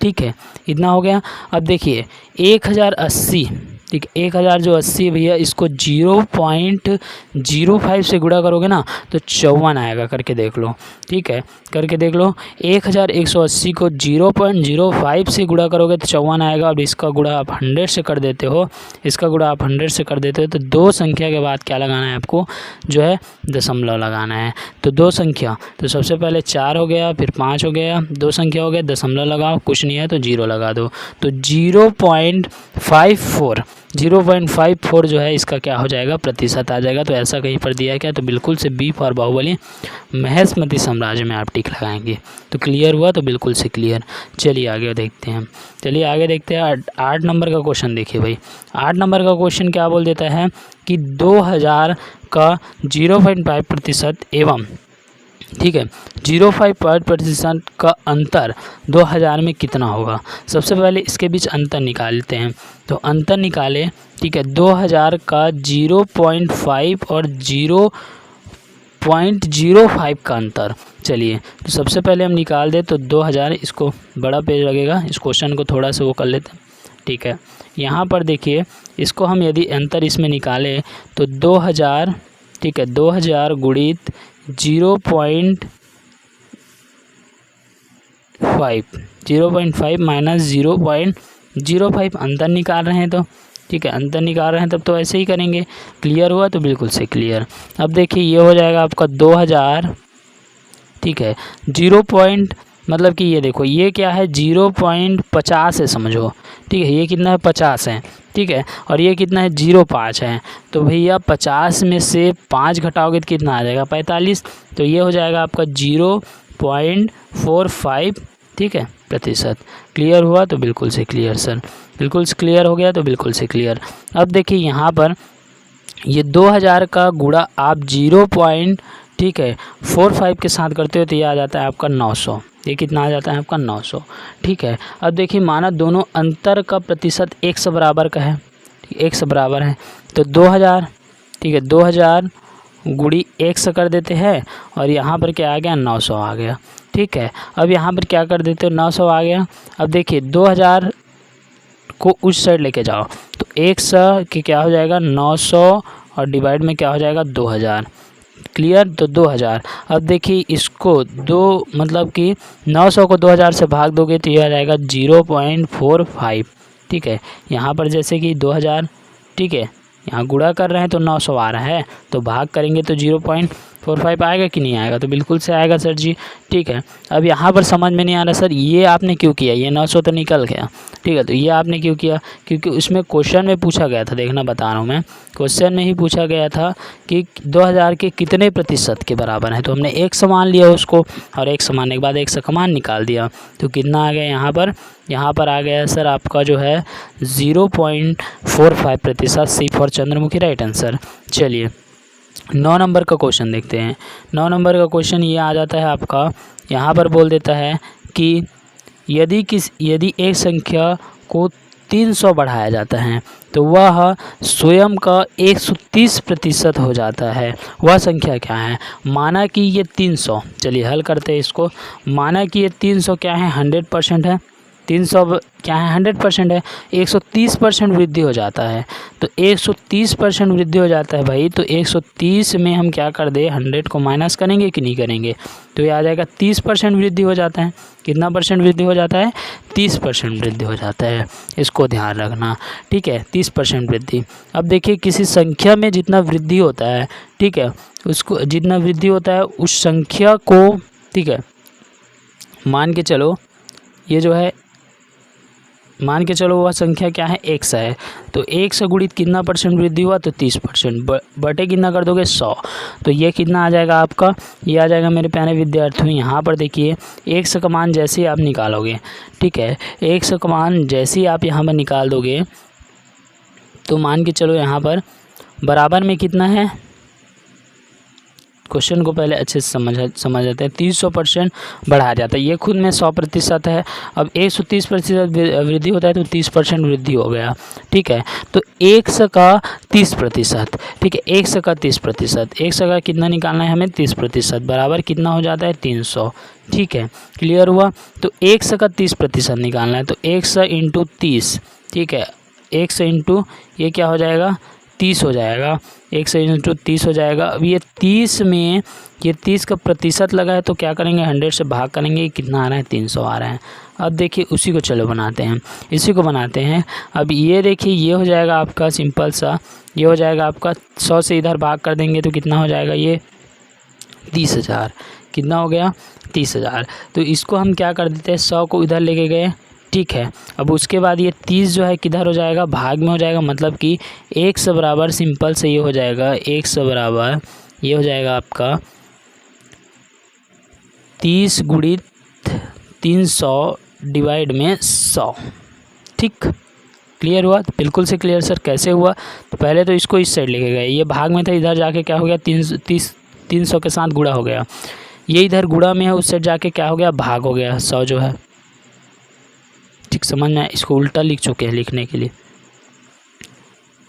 ठीक है, इतना हो गया। अब देखिए 1080, ठीक है, 1000 जो 80 भैया, इसको 0.05 से गुणा करोगे ना तो 54 आएगा, करके देख लो, ठीक है, करके देख लो। 1180 को 0.05 से गुणा करोगे तो 54 आएगा। और इसका गुणा आप 100 से कर देते हो, इसका गुणा आप 100 से कर देते हो, तो दो संख्या के बाद क्या लगाना है आपको, जो है दशमलव लगाना है। तो दो संख्या, तो सबसे पहले 4 हो गया, फिर 5 हो गया, दो संख्या हो गया, दशमलव लगाओ, कुछ नहीं है तो 0 लगा दो। तो 0.54 जो है इसका क्या हो जाएगा, प्रतिशत आ जाएगा। तो ऐसा कहीं पर दिया है क्या, तो बिल्कुल से बी फॉर बाहुबली महेशमती साम्राज्य में आप टिक लगाएंगे। तो क्लियर हुआ, तो बिल्कुल से क्लियर। चलिए आगे देखते हैं। 8 नंबर का क्वेश्चन देखिए भाई। 8 नंबर का क्वेश्चन क्या बोल देता है कि 2000 का 0.5% एवं, ठीक है, 0.5% का अंतर 2000 में कितना होगा। सबसे पहले इसके बीच अंतर निकालते हैं। तो अंतर निकाले, ठीक है, 2000 का 0.5 और 0.05 का अंतर। चलिए तो सबसे पहले हम निकाल दें तो 2000, इसको बड़ा पेज लगेगा, इस क्वेश्चन को थोड़ा सा वो कर लेते हैं, ठीक है। यहाँ पर देखिए इसको हम यदि अंतर इसमें निकालें तो 2000 ठीक है, 2000 गुणित 0.5 माइनस 0.05 अंतर निकाल रहे हैं तो ठीक है, अंतर निकाल रहे हैं तब तो ऐसे ही करेंगे। क्लियर हुआ? तो बिल्कुल से क्लियर। अब देखिए ये हो जाएगा आपका 2000, ठीक है, मतलब कि ये देखो ये क्या है 0.50 है समझो, ठीक है, ये कितना है 50 है, ठीक है, और ये कितना है 0.5 है। तो भैया 50 में से 5 घटाओगे तो कितना आ जाएगा 45, तो ये हो जाएगा आपका 0.45, ठीक है, प्रतिशत। क्लियर हुआ? तो बिल्कुल से क्लियर सर, बिल्कुल से क्लियर हो गया तो बिल्कुल से क्लियर। अब देखिए यहाँ पर ये 2000 का गुणा आप 0.45 के साथ करते हो तो ये आ जाता है आपका 900। ये कितना आ जाता है आपका 900, ठीक है। अब देखिए माना दोनों अंतर का प्रतिशत 100 बराबर का है, 100 बराबर है, तो 2000, ठीक है, 2000 गुणी 100 कर देते हैं और यहाँ पर क्या आ गया 900 आ गया, ठीक है। अब यहाँ पर क्या कर देते हो 900 आ गया। अब देखिए 2000 को उस साइड लेके जाओ तो 100 के क्या हो जाएगा 900 और डिवाइड में क्या हो जाएगा 2000। क्लियर? तो 2000। अब देखिए इसको मतलब कि 900 को 2000 से भाग दोगे तो ये आ जाएगा 0.45, ठीक है। यहाँ पर जैसे कि 2000, ठीक है, यहाँ गुणा कर रहे हैं तो 900 आ रहा है, तो भाग करेंगे तो 0.45 आएगा कि नहीं आएगा? तो बिल्कुल से आएगा सर जी, ठीक है। अब यहाँ पर समझ में नहीं आ रहा सर ये आपने क्यों किया, ये 900 तो निकल गया, ठीक है, तो ये आपने क्यों किया? क्योंकि उसमें क्वेश्चन में पूछा गया था, देखना बता रहा हूँ मैं, क्वेश्चन में ही पूछा गया था कि 2000 के कितने प्रतिशत के बराबर है, तो हमने 100 मान लिया उसको और 100 मानने के बाद 100 का मान निकाल दिया, तो कितना आ गया यहाँ पर आ गया सर आपका जो है 0.45 प्रतिशत। सी फॉर चंद्रमुखी, राइट आंसर। चलिए 9 नंबर का क्वेश्चन देखते हैं। 9 नंबर का क्वेश्चन ये आ जाता है आपका, यहाँ पर बोल देता है कि यदि एक संख्या को 300 बढ़ाया जाता है तो वह स्वयं का 130% हो जाता है, वह संख्या क्या है? माना कि ये 300, चलिए हल करते हैं इसको। माना कि ये 300 क्या है 100% है, 300 क्या है 100% है, 130% वृद्धि हो जाता है, तो 130% वृद्धि हो जाता है भाई, तो 130 में हम क्या कर दे 100 को माइनस करेंगे कि नहीं करेंगे, तो ये आ जाएगा 30% वृद्धि हो जाता है। कितना परसेंट वृद्धि हो जाता है? 30% वृद्धि हो जाता है, इसको ध्यान रखना, ठीक है, 30% वृद्धि। अब देखिए किसी संख्या में जितना वृद्धि होता है, ठीक है, उसको जितना वृद्धि होता है उस संख्या को, ठीक है, मान के चलो ये जो है, मान के चलो वह संख्या क्या है 100 है, तो 100 गुणित कितना परसेंट वृद्धि हुआ? तो 30%, बटे कितना कर दोगे 100, तो ये कितना आ जाएगा आपका? ये आ जाएगा मेरे प्यारे विद्यार्थियों, यहाँ पर देखिए 100 का मान जैसे ही आप निकालोगे, ठीक है, 100 का मान जैसे ही आप यहाँ पर निकाल दोगे तो मान के चलो यहाँ पर बराबर में कितना है, क्वेश्चन को पहले अच्छे से समझ जाते हैं। 300% बढ़ाया जाता है, ये खुद में 100% है। अब 130% वृद्धि होता है तो 30% वृद्धि हो गया, ठीक है, तो 100 का 30%, ठीक है, 100 का 30%, 100 का कितना निकालना है हमें 30%, बराबर कितना हो जाता है 300, ठीक है। क्लियर हुआ? तो 100 का 30% निकालना है, तो 100 इंटू 30, ठीक है, 100 इंटू ये क्या हो जाएगा 30 हो जाएगा, 100 इंटू 30 हो जाएगा। अब ये 30 में ये 30 का प्रतिशत लगा है तो क्या करेंगे 100 से भाग करेंगे, कितना आ रहा है 300 आ रहा है। अब देखिए उसी को चलो बनाते हैं, इसी को बनाते हैं। अब ये देखिए ये हो जाएगा आपका सिंपल सा, ये हो जाएगा आपका 100 से इधर भाग कर देंगे तो कितना हो जाएगा ये 30,000, कितना हो गया 30,000। तो इसको हम क्या कर देते हैं 100 को इधर लेके गए, ठीक है। अब उसके बाद ये 30 जो है किधर हो जाएगा भाग में हो जाएगा, मतलब कि 100 बराबर सिंपल से ये हो जाएगा 100 बराबर ये हो जाएगा आपका 30 गुणित 300 डिवाइड में 100, ठीक। क्लियर हुआ? तो बिल्कुल से क्लियर सर। कैसे हुआ? तो पहले तो इसको इस साइड लेके गए, ये भाग में था, इधर जाके क्या हो गया 300 के साथ गुणा हो गया, ये इधर गुणा में है, उस साइड जाके क्या हो गया भाग हो गया 100 जो है, ठीक। समझ में? इसको उल्टा लिख चुके हैं, लिखने के लिए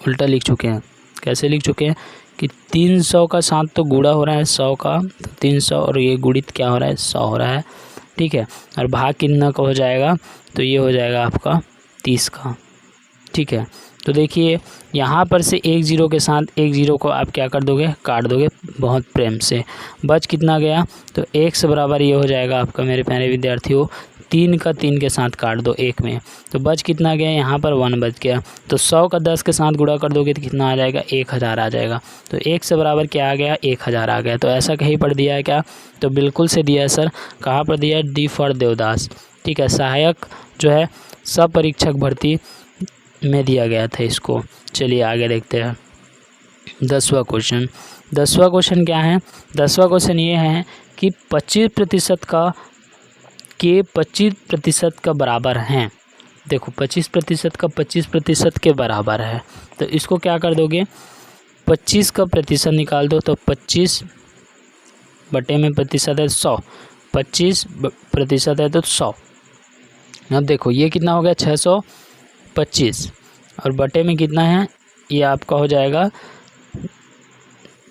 उल्टा लिख चुके हैं। कैसे लिख चुके हैं कि 300 का साथ तो गुणा हो रहा है 100 का, तो 300 और ये गुणित क्या हो रहा है 100 हो रहा है, ठीक है, और भाग कितना का हो जाएगा तो ये हो जाएगा आपका 30 का, ठीक है। तो देखिए यहाँ पर से एक ज़ीरो के साथ एक ज़ीरो को आप क्या कर दोगे, काट दोगे बहुत प्रेम से। बच कितना गया, तो x बराबर ये हो जाएगा आपका मेरे प्यारे विद्यार्थियों 3 का 3 के साथ काट दो एक में, तो बच कितना गया, यहाँ पर 1 बच गया। तो 100 का 10 के साथ गुणा कर दोगे तो कितना आ जाएगा, 1000 आ जाएगा। तो 1 से बराबर क्या आ गया, 1000 आ गया। तो ऐसा कहीं पर दिया है क्या, तो बिल्कुल से दिया है सर। कहाँ पर दिया है, डी फॉर देवदास, ठीक है, सहायक जो है सब परीक्षक भर्ती में दिया गया था इसको। चलिए आगे देखते हैं 10वां क्वेश्चन। 10वां क्वेश्चन क्या है, 10वां क्वेश्चन ये है कि 25% के 25% का बराबर हैं। देखो 25% का 25% के बराबर है, तो इसको क्या कर दोगे, 25 का प्रतिशत निकाल दो, तो 25 बटे में प्रतिशत है 100, 25% है तो 100। अब देखो ये कितना हो गया 625 और बटे में कितना है, ये आपका हो जाएगा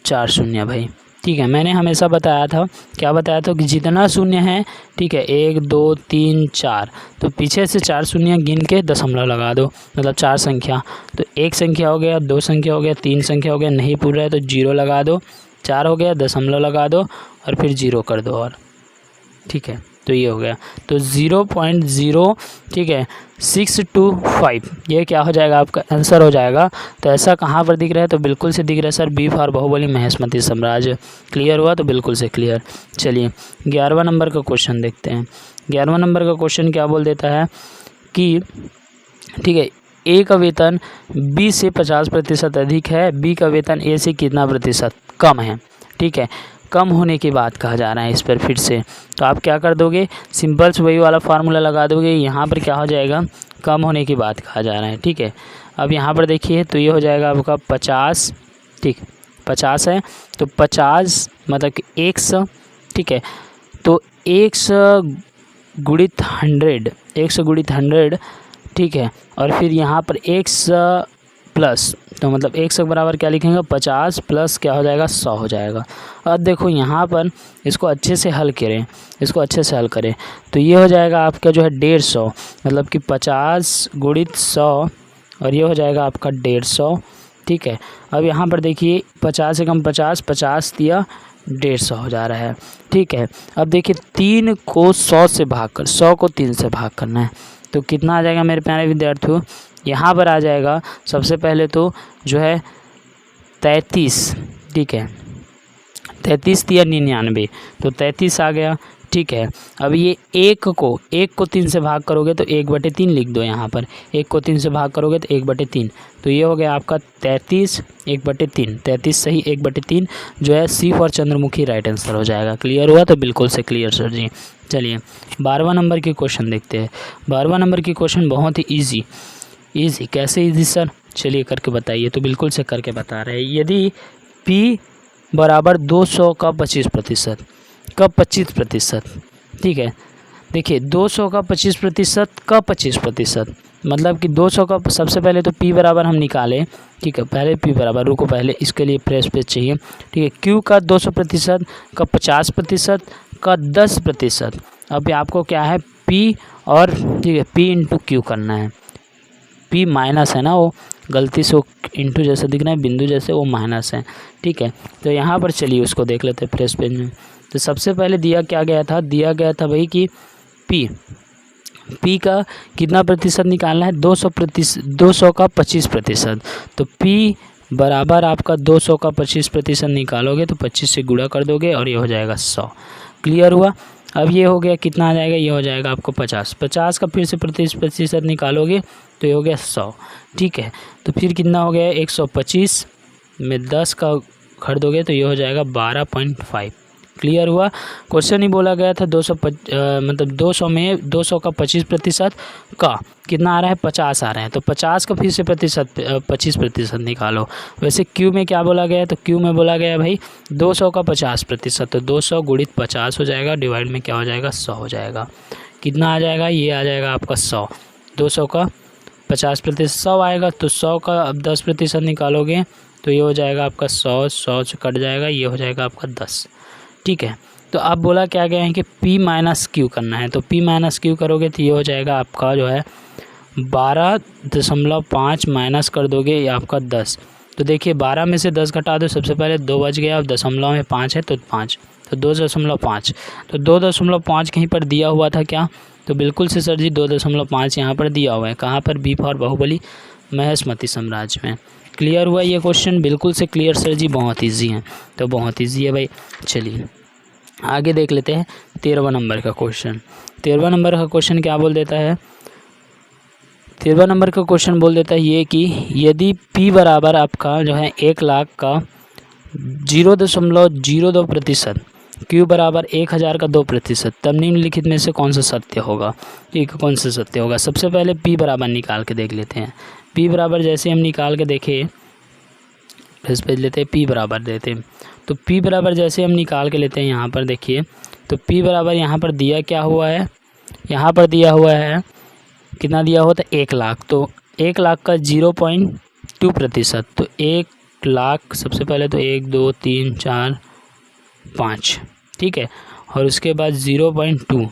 4 शून्य भाई, ठीक है। मैंने हमेशा बताया था, क्या बताया था कि जितना शून्य है, ठीक है, 1 2 3 4, तो पीछे से 4 शून्य गिन के दशमलव लगा दो, मतलब 4 संख्या। तो 1 संख्या हो गया, 2 संख्या हो गया, 3 संख्या हो गया, नहीं पूरा है तो 0 लगा दो, 4 हो गया दशमलव लगा दो और फिर 0 कर दो और, ठीक है। तो ये हो गया, तो 0.0, ठीक है, 625 ये क्या हो जाएगा, आपका आंसर हो जाएगा। तो ऐसा कहाँ पर दिख रहा है, तो बिल्कुल से दिख रहा है sir, B for Baahubali Mahishmati साम्राज्य। क्लियर हुआ, तो बिल्कुल से क्लियर। चलिए 11वां नंबर का क्वेश्चन देखते हैं। 11वां नंबर का क्वेश्चन क्या बोल देता है कि, ठीक है, ए का वेतन बी से 50% अधिक है, बी का वेतन ए से कितना प्रतिशत कम है, ठीक है। कम होने की बात कहा जा रहा है इस पर फिर से, तो आप क्या कर दोगे, सिंपल से वही वाला फार्मूला लगा दोगे। यहाँ पर क्या हो जाएगा, कम होने की बात कहा जा रहा है, ठीक है। अब यहाँ पर देखिए, तो ये हो जाएगा आपका 50, ठीक, 50 है तो 50 मतलब कि 100, ठीक है। तो 100 गुणित 100, 100 गुणित 100, ठीक है। और फिर यहाँ पर 100 प्लस, तो मतलब 100 के बराबर क्या लिखेंगे, 50 प्लस क्या हो जाएगा, 100 हो जाएगा। अब देखो यहाँ पर इसको अच्छे से हल करें, इसको अच्छे से हल करें, तो ये हो जाएगा आपका जो है 150, मतलब कि 50 गुणित 100 और ये हो जाएगा आपका 150, ठीक है। अब यहाँ पर देखिए 50 से कम 50, 50 दिया 150 हो जा रहा है, ठीक है। अब देखिए 3 को 100 से भाग कर, 100 को 3 से भाग करना है, तो कितना आ जाएगा मेरे प्यारे विद्यार्थियों, यहाँ पर आ जाएगा सबसे पहले तो जो है 33, ठीक है, 33 दिया 99, तो 33 आ गया, ठीक है। अब ये 1 को 3 से भाग करोगे तो 1/3 लिख दो, यहाँ पर 1 को 3 से भाग करोगे तो 1/3, तो ये हो गया आपका 33 1/3, 33 सही 1/3 जो है सी फॉर चंद्रमुखी राइट आंसर हो जाएगा। क्लियर हुआ, तो बिल्कुल से क्लियर सर जी। चलिए 12वां नंबर की क्वेश्चन देखते हैं। 12वां नंबर की क्वेश्चन बहुत ही ईजी, कैसे ईजी सर, चलिए करके बताइए। तो बिल्कुल से करके बता रहे हैं, यदि P बराबर 200 का 25% का 25%, ठीक है। देखिए 200 का 25% का 25%, मतलब कि 200 का, सबसे पहले तो P बराबर हम निकालें, ठीक है। पहले P बराबर, रुको पहले इसके लिए फ्रेश पेज चाहिए, ठीक है। Q का 200% का 50% का 10%। अब आपको क्या है P और, ठीक है, P इंटू Q करना है। P माइनस है ना, वो गलती से वो इंटू जैसे दिख रहा है, बिंदु जैसे, वो माइनस है, ठीक है। तो यहाँ पर चलिए उसको देख लेते हैं फ्रेश पेज में। तो सबसे पहले दिया क्या गया था, दिया गया था भाई कि P का कितना प्रतिशत निकालना है, 200 का 25%। तो P बराबर आपका 200 का 25% निकालोगे तो 25 से गुणा कर दोगे और ये हो जाएगा 100। क्लियर हुआ। अब ये हो गया, कितना आ जाएगा, ये हो जाएगा आपको 50 का फिर से प्रतिशत निकालोगे तो ये हो गया 100, ठीक है। तो फिर कितना हो गया, 125 में 10 का घट दोगे तो ये हो जाएगा 12.5। क्लियर हुआ। क्वेश्चन ही बोला गया था 200 मतलब 200 में 200 का 25% का कितना आ रहा है, 50 आ रहा है, तो 50 का फिर से 25% निकालो। वैसे Q में क्या बोला गया है, तो Q में बोला गया है भाई 200 का 50%, तो 200 गुणित 50 हो जाएगा, डिवाइड में क्या हो जाएगा, 100 हो जाएगा। कितना आ जाएगा, ये आ जाएगा आपका 100, 200 का 50% 100 आएगा, तो 100 का अब 10% निकालोगे तो ये हो जाएगा आपका 100 से कट जाएगा, ये हो जाएगा आपका 10, ठीक है। तो अब बोला क्या गया है कि P माइनस Q करना है, तो P माइनस Q करोगे तो ये हो जाएगा आपका जो है 12.5 माइनस कर दोगे ये आपका 10। तो देखिए 12 में से 10 घटा दो, सबसे पहले 2 बच गया, अब दशमलव में 5 है तो 5, तो 2.5। तो 2.5 कहीं पर दिया हुआ था क्या, तो बिल्कुल से सर जी 2.5 यहाँ पर दिया हुआ है। कहाँ पर, बी फॉर बाहुबली, महेशमती साम्राज्य में। क्लियर हुआ ये क्वेश्चन, बिल्कुल से क्लियर सर जी, बहुत ईजी है, तो बहुत ईजी है भाई। चलिए आगे देख लेते हैं 13वां नंबर का क्वेश्चन। 13वां नंबर का क्वेश्चन क्या बोल देता है, 13वां नंबर का क्वेश्चन बोल देता है ये कि यदि P बराबर आपका जो है 1 लाख का 0.02%, Q बराबर 1000 का 2%, तब निम्नलिखित में से कौन सा सत्य होगा। ठीक है, कौन सा सत्य होगा। सबसे पहले P बराबर निकाल के देख लेते हैं। P बराबर जैसे हम निकाल के देखें, इस पे लेते हैं P बराबर देते हैं, तो P बराबर जैसे हम निकाल के लेते हैं यहाँ पर देखिए, तो P बराबर यहाँ पर दिया क्या हुआ है, यहाँ पर दिया हुआ है कितना दिया हुआ था, 1 लाख। तो 1 लाख का 0.2%, तो 1 लाख सबसे पहले तो 1 2 3 4 5, ठीक है, और उसके बाद 0.2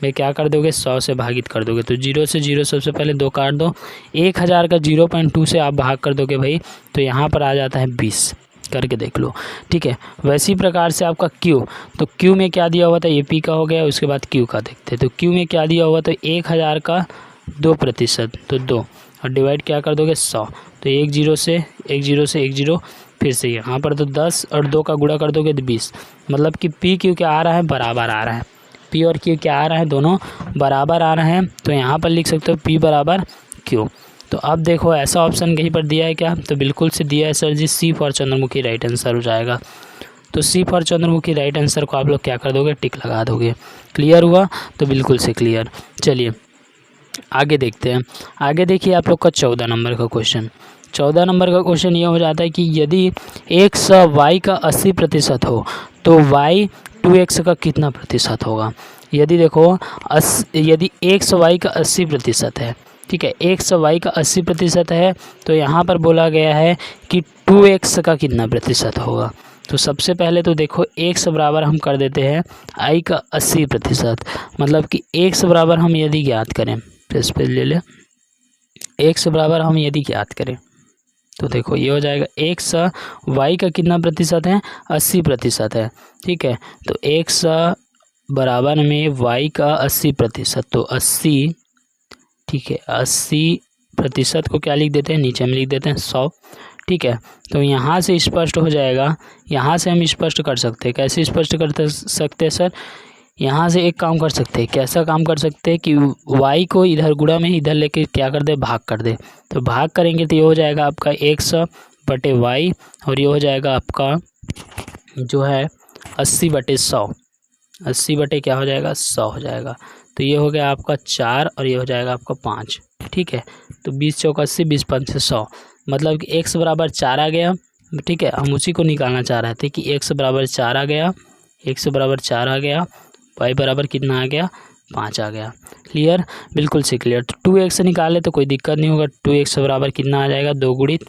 में क्या कर दोगे, 100 से भागित कर दोगे, तो 0 से 0 सबसे पहले 2 काट दो, 1000 का 0.2 से आप भाग कर दोगे भाई, तो यहाँ पर आ जाता है 20, करके देख लो। ठीक है, वैसी प्रकार से आपका Q, तो Q में क्या दिया हुआ था, ये P का हो गया, उसके बाद Q का देखते हैं। तो Q में क्या दिया हुआ था, 1000 का 2%, तो 2, और डिवाइड क्या कर दोगे 100, तो 1 0 से 1 0 से 1 0, फिर से यहाँ पर तो 10 और 2 का गुणा कर दोगे तो 20, मतलब कि P Q क्या आ रहा है, बराबर आ रहा है। P और Q क्या आ रहा है, दोनों बराबर आ रहे हैं, तो यहाँ पर लिख सकते हो P बराबर Q। तो अब देखो ऐसा ऑप्शन कहीं पर दिया है क्या, तो बिल्कुल से दिया है sir ji, C for Chandramukhi right answer हो जाएगा। तो C for Chandramukhi right answer को आप लोग क्या कर दोगे, टिक लगा दोगे। क्लियर हुआ, तो बिल्कुल से क्लियर। चलिए आगे देखते हैं। आगे देखिए आप लोग का 14 नंबर का क्वेश्चन। 14 नंबर का क्वेश्चन ये हो जाता है कि यदि x y का 80% हो तो y 2x का कितना प्रतिशत होगा। यदि देखो यदि x y का 80% है, ठीक है, x y का 80% है, तो यहाँ पर बोला गया है कि 2x का कितना प्रतिशत होगा। तो सबसे पहले तो देखो x बराबर हम कर देते हैं i का 80%, मतलब कि x बराबर हम यदि ज्ञात करें, इस पे ले ले, x बराबर हम यदि ज्ञात करें तो देखो ये हो जाएगा x y का कितना प्रतिशत है, 80% है। ठीक है, तो x बराबर में y का 80%, तो 80, ठीक है, 80% को क्या लिख देते हैं, नीचे में लिख देते हैं 100। ठीक है, तो यहाँ से स्पष्ट हो जाएगा, यहाँ से हम स्पष्ट कर सकते हैं। कैसे स्पष्ट कर सकते हैं सर, यहाँ से एक काम कर सकते हैं, कैसा काम कर सकते हैं कि y को इधर गुणा में इधर लेके क्या कर दे, भाग कर दे। तो भाग करेंगे तो ये हो जाएगा आपका x बटे y, और ये हो जाएगा आपका जो है 80/100, 80 बटे क्या हो जाएगा, 100 हो जाएगा। तो ये हो गया आपका 4, और ये हो जाएगा आपका 5। ठीक है, तो 20 चौका 80, 20 पंच 100, मतलब कि x बराबर 4 आ गया। ठीक है, हम उसी को निकालना चाह रहे थे कि x बराबर 4 आ गया, x बराबर 4 आ गया, y बराबर कितना आ गया, 5 आ गया। क्लियर, बिल्कुल से क्लियर। तो 2x से निकाले तो कोई दिक्कत नहीं होगा। 2x बराबर कितना आ जाएगा, 2 गुणित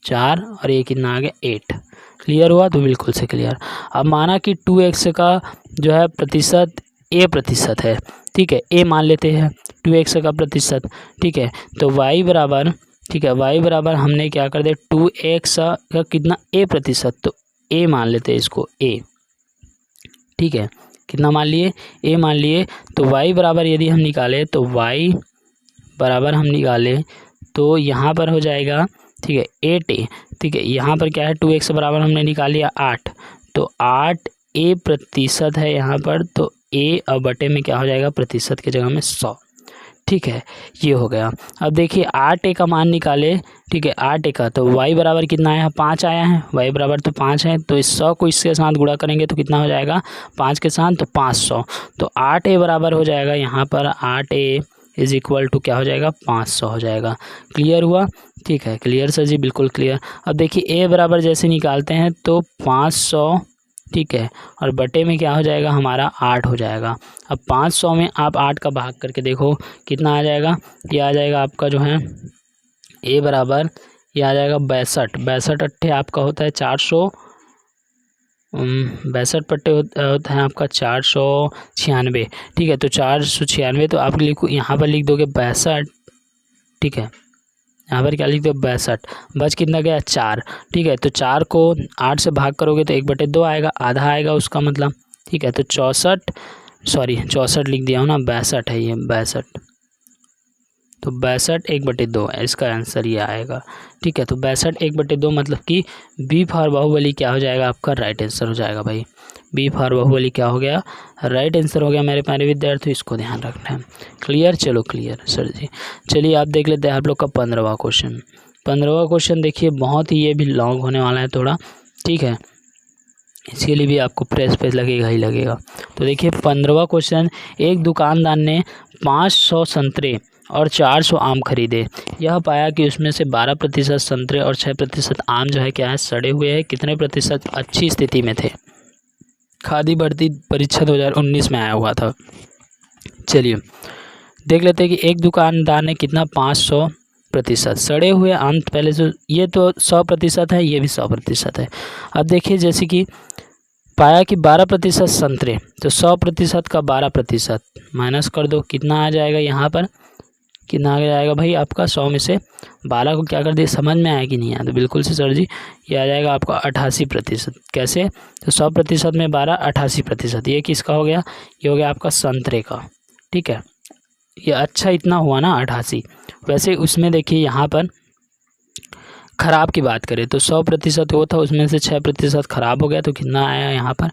4, और ये कितना आ गया, 8। क्लियर हुआ, तो बिल्कुल से क्लियर। अब माना कि 2x का जो है प्रतिशत a% है, ठीक है, a मान लेते हैं 2x का प्रतिशत। ठीक है, तो y बराबर, ठीक है, y बराबर हमने क्या कर दिया, 2x का कितना a%, तो a मान लेते हैं इसको a। ठीक है, कितना मान लिए, a मान लिए। तो y बराबर यदि हम निकालें तो y बराबर हम निकालें तो यहाँ पर हो जाएगा, ठीक है, 8a। ठीक है, यहाँ पर क्या है, 2x बराबर हमने निकाल लिया 8, तो 8a% है यहाँ पर, तो a और बटे में क्या हो जाएगा, प्रतिशत की जगह में 100। ठीक है, ये हो गया। अब देखिए 8a का मान निकाले, ठीक है, 8a का, तो y बराबर कितना आया, 5 आया है, y बराबर तो 5 है, तो इस 100 को इसके साथ गुणा करेंगे तो कितना हो जाएगा, 5 के साथ, तो 500। तो 8a बराबर हो जाएगा यहाँ पर 8a इज इक्वल टू क्या हो जाएगा, 500 हो जाएगा। क्लियर हुआ, ठीक है, क्लियर सर जी, बिल्कुल क्लियर। अब देखिए a बराबर जैसे निकालते हैं तो 500, ठीक है, और बटे में क्या हो जाएगा हमारा 8 हो जाएगा। अब 500 में आप 8 का भाग करके देखो कितना आ जाएगा, ये आ जाएगा आपका जो है a बराबर, ये आ जाएगा 62, 62 अट्ठे आपका होता है 400, 62 पट्टे होता है आपका 496। ठीक है, तो 496, तो आप लिखो यहाँ पर लिख दोगे 62 ठीक है, यहाँ पर क्या लिख दो 62, बच कितना गया 4। ठीक है, तो 4 को 8 से भाग करोगे तो 1/2 आएगा, आधा आएगा उसका मतलब। ठीक है, तो 64 लिख दिया हूँ ना, 62 है ये, 62। तो 62 1/2 है, इसका आंसर ये आएगा। ठीक है, तो 62 1/2 मतलब कि बी फॉर बाहुबली क्या हो जाएगा आपका, राइट आंसर हो जाएगा भाई। बी फॉर बाहुबली क्या हो गया, राइट आंसर हो गया मेरे प्यारे विद्यार्थी, इसको ध्यान रखना है। क्लियर, चलो क्लियर सर जी। चलिए आप देख लेते हैं आप लोग का 15वां क्वेश्चन। 15वां क्वेश्चन देखिए, बहुत ही ये भी लॉन्ग होने वाला है थोड़ा। ठीक है, इसके लिए भी आपको प्रेस पे लगेगा ही लगेगा। तो देखिए 15वां क्वेश्चन, एक दुकानदार ने 500 संतरे और 400 आम खरीदे। यह पाया कि उसमें से 12% संतरे और 6% आम जो है क्या है, सड़े हुए हैं। कितने प्रतिशत अच्छी स्थिति में थे? खादी भर्ती परीक्षा 2019 में आया हुआ था। चलिए देख लेते हैं कि एक दुकानदार ने कितना, 500% सड़े हुए आम, पहले से ये तो 100% है, ये भी 100% है। अब देखिए जैसे कि पाया कि 12% संतरे, तो 100% का 12% माइनस कर दो, कितना आ जाएगा यहाँ पर, कितना आ जाएगा भाई आपका, 100 में से 12 को क्या कर दिया, समझ में आया कि नहीं आया? तो बिल्कुल से सर जी, ये आ जाएगा आपका 88%। कैसे? तो 100% में 12, 88%। ये किसका हो गया? ये हो गया आपका संतरे का। ठीक है, ये अच्छा इतना हुआ ना 88। वैसे उसमें देखिए यहाँ पर ख़राब की बात करें तो 100% वो था, उसमें से 6% ख़राब हो गया, तो कितना आया यहाँ पर?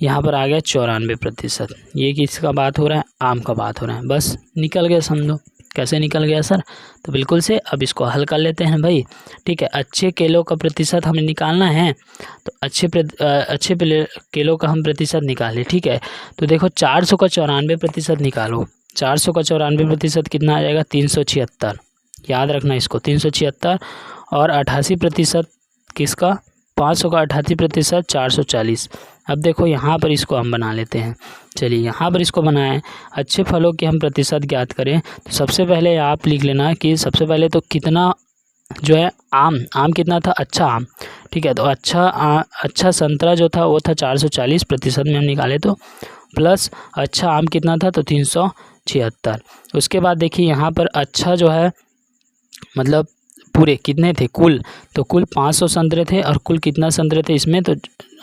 यहाँ पर आ गया 94%। ये किसका बात हो रहा है? आम का बात हो रहा है। बस निकल गया समझो। कैसे निकल गया सर? तो बिल्कुल से अब इसको हल कर लेते हैं भाई। ठीक है, अच्छे केलों का प्रतिशत हमें निकालना है, तो अच्छे केलों का हम प्रतिशत निकालें। ठीक है, तो देखो 400 का 94% निकालो। 400 का 94% कितना आ जाएगा? 376। याद रखना इसको, 376। और 88% किसका? 500 का 88%, 440। अब देखो यहाँ पर इसको हम बना लेते हैं। चलिए यहाँ पर इसको बनाएं। अच्छे फलों के हम प्रतिशत ज्ञात करें, तो सबसे पहले आप लिख लेना कि सबसे पहले तो कितना जो है आम कितना था? अच्छा आम। ठीक है, तो अच्छा संतरा जो था वो था 440% में हम निकाले तो, प्लस अच्छा आम कितना था? तो 376। उसके बाद देखिए यहाँ पर अच्छा जो है मतलब पूरे कितने थे कुल, तो कुल 500 संतरे थे, और कुल कितना संतरे थे इसमें, तो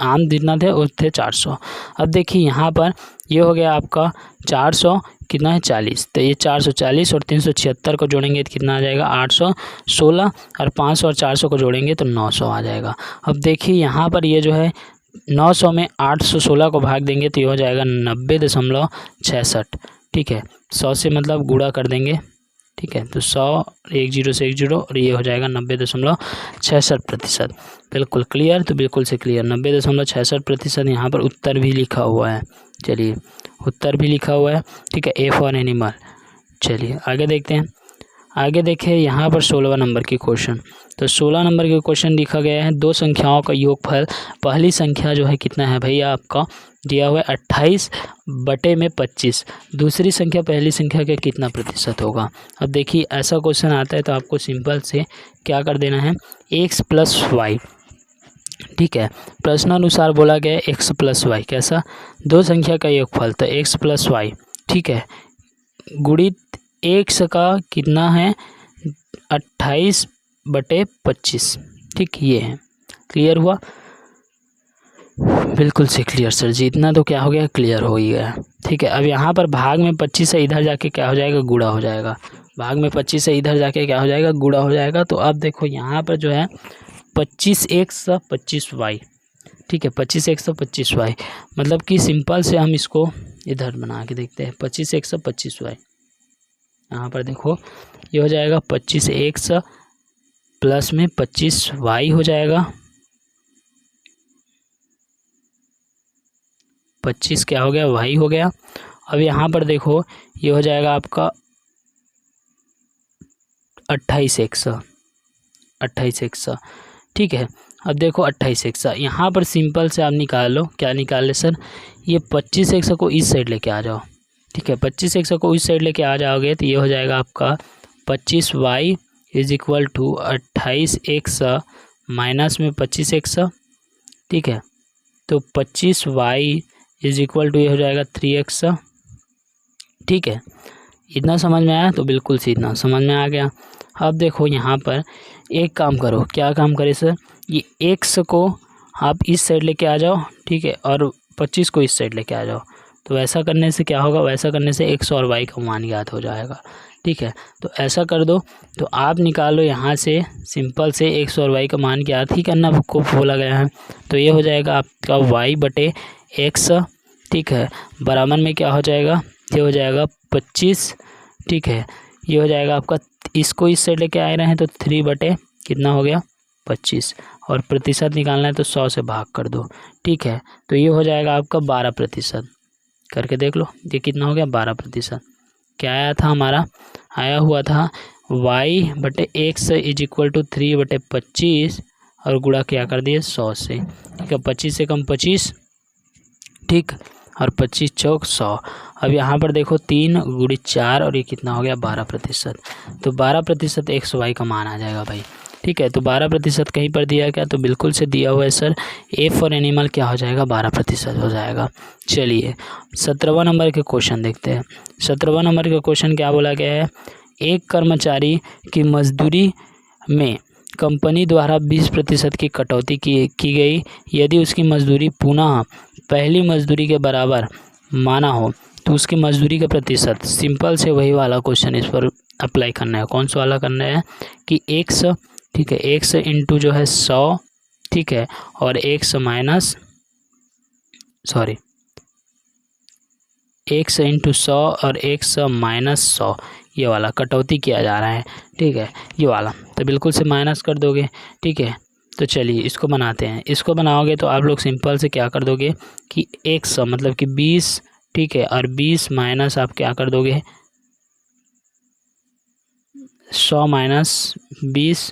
आम जितना थे वो थे 400। अब देखिए यहाँ पर ये हो गया आपका 400 कितना है 40, तो ये 440 और 376 को जोड़ेंगे तो कितना आ जाएगा 816, और 500 और 400 को जोड़ेंगे तो 900 आ जाएगा। अब देखिए यहाँ पर ये जो है 900 में 816 को भाग देंगे तो ये हो जाएगा 90.66। ठीक है, 100 से मतलब गुणा कर देंगे। ठीक है, तो 100 एक जीरो से एक जीरो, और ये हो जाएगा 90.66%। बिल्कुल क्लियर, तो बिल्कुल से क्लियर 90.66% यहाँ पर उत्तर भी लिखा हुआ है। चलिए उत्तर भी लिखा हुआ है। ठीक है, ए फॉर एनिमल। चलिए आगे देखते हैं। आगे देखें यहाँ पर 16वां नंबर की क्वेश्चन। तो 16 नंबर के क्वेश्चन लिखा गया है, दो संख्याओं का योगफल। पहली संख्या जो है कितना है भैया आपका दिया हुआ है 28/25। दूसरी संख्या पहली संख्या के कितना प्रतिशत होगा? अब देखिए ऐसा क्वेश्चन आता है तो आपको सिंपल से क्या कर देना है, x + y। ठीक है, प्रश्नानुसार बोला गया है x + y कैसा? दो संख्या का योगफल, तो x + y। ठीक है, गुणित x का कितना है 28/25। ठीक, ये है। क्लियर हुआ? बिल्कुल से क्लियर सर जी, इतना तो क्या हो गया, क्लियर हो ही गया। ठीक है, अब यहाँ पर भाग में 25 से इधर जाके क्या हो जाएगा, गुणा हो जाएगा। भाग में 25 से इधर जाके क्या हो जाएगा, गुणा हो जाएगा। तो अब देखो यहाँ पर जो है 25x 25y। ठीक है, 25x 25y मतलब कि सिंपल से हम इसको इधर बना के देखते हैं। 25x 25y, यहाँ पर देखो ये हो जाएगा 25x प्लस में 25y हो जाएगा। 25 क्या हो गया, y हो गया। अब यहाँ पर देखो ये हो जाएगा आपका 28x। ठीक है, अब देखो 28x यहाँ पर सिंपल से आप निकाल लो। क्या निकाल ले सर? ये 25x को इस साइड लेके आ जाओ। ठीक है, 25x को इस साइड लेके आ जाओगे तो ये हो जाएगा आपका 25y = 28x माइनस में 25x। ठीक है, तो 25y = ये हो जाएगा 3x। ठीक है, इतना समझ में आया? तो बिल्कुल से इतना समझ में आ गया। अब देखो यहाँ पर एक काम करो, क्या काम करे सर, ये x को आप इस साइड लेके आ जाओ, ठीक है, और 25 को इस साइड लेके आ जाओ। तो वैसा करने से क्या होगा, वैसा करने से x और y का मान ज्ञात हो जाएगा, ठीक है। तो ऐसा कर दो, तो आप निकालो यहाँ से, सिंपल से x और y का मान ज्ञात ही करना को बोला गया है। तो ये हो जाएगा आपका y बटे x, ठीक है, बराबर में क्या हो जाएगा, ये हो जाएगा 25, ठीक है। ये हो जाएगा आपका, इसको इस साइड लेके आ रहे हैं तो 3 बटे कितना हो गया 25, और प्रतिशत निकालना है तो 100 से भाग कर दो, ठीक है। तो ये हो जाएगा आपका 12%, करके देख लो ये कितना हो गया 12%। क्या आया था हमारा, आया हुआ था y बटे x इज इक्वल टू 3 बटे 25 और गुणा क्या कर दिए 100 से, ठीक है। 25 से कम 25, ठीक, और 25 चौक 100। अब यहाँ पर देखो 3 गुणित 4 और ये कितना हो गया 12%। तो 12% एक्स वाई का मान आ जाएगा भाई, ठीक है। तो 12% कहीं पर दिया क्या, तो बिल्कुल से दिया हुआ है सर, ए फॉर एनिमल क्या हो जाएगा 12% हो जाएगा। चलिए 17वां नंबर के क्वेश्चन देखते हैं। 17वां नंबर का क्वेश्चन क्या बोला गया है, एक कर्मचारी की मजदूरी में कंपनी द्वारा 20% की कटौती की गई, यदि उसकी मजदूरी पुनः पहली मजदूरी के बराबर माना हो तो उसकी मजदूरी का प्रतिशत, सिंपल से वही वाला क्वेश्चन इस पर अप्लाई करना है। कौन सा वाला करना है कि x, ठीक है, x इंटू जो है 100, ठीक है, और x माइनस x इंटू 100 और x माइनस 100, ये वाला कटौती किया जा रहा है, ठीक है, ये वाला। तो बिल्कुल से माइनस कर दोगे, ठीक है। तो चलिए इसको बनाते हैं। इसको बनाओगे तो आप लोग सिंपल से क्या कर दोगे कि x मतलब कि 20, ठीक है, और 20 माइनस आप क्या कर दोगे 100 माइनस 20,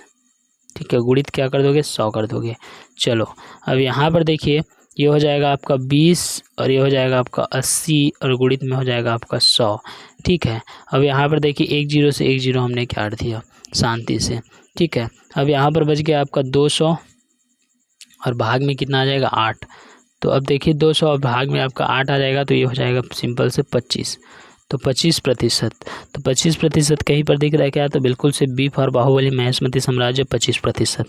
ठीक है, गुणित क्या कर दोगे 100 कर दोगे। चलो अब यहाँ पर देखिए, ये हो जाएगा आपका 20 और ये हो जाएगा आपका 80 और गुणित में हो जाएगा आपका 100, ठीक है। अब यहाँ पर देखिए 1 0 से 1 0 हमने काट दिया शांति से, ठीक है। अब यहाँ पर बच गया आपका 200 और भाग में कितना आ जाएगा 8। तो अब देखिए 200 और भाग में आपका 8 आ जाएगा, तो ये हो जाएगा सिंपल से 25। तो 25%, तो 25% कहीं पर दिख रहा है क्या, तो बिल्कुल से बी फॉर बाहुबली महेशमती साम्राज्य 25%।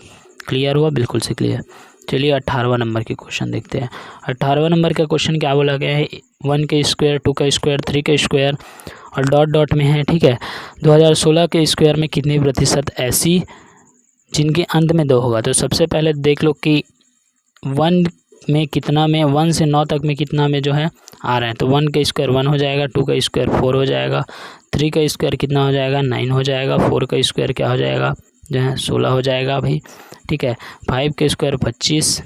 क्लियर हुआ, बिल्कुल से क्लियर। चलिए 18वां नंबर के क्वेश्चन देखते हैं। 18वां नंबर का क्वेश्चन क्या बोला गया है, 1 का स्क्वायर, 2 का स्क्वायर, 3 का स्क्वायर और डॉट डॉट में है, ठीक है। 2016 के स्क्वायर में कितनी प्रतिशत ऐसी जिनके अंत में 2 होगा। तो सबसे पहले देख लो कि 1 में कितना में, 1 से 9 तक में कितना में जो है आ रहा है। तो 1 का स्क्वायर 1 हो जाएगा, 2 का स्क्वायर 4 हो जाएगा, 3 का स्क्वायर कितना हो जाएगा 9 हो जाएगा, 4 का स्क्वायर क्या हो जाएगा जो है 16 हो जाएगा भाई, ठीक है। 5 का स्क्वायर 25,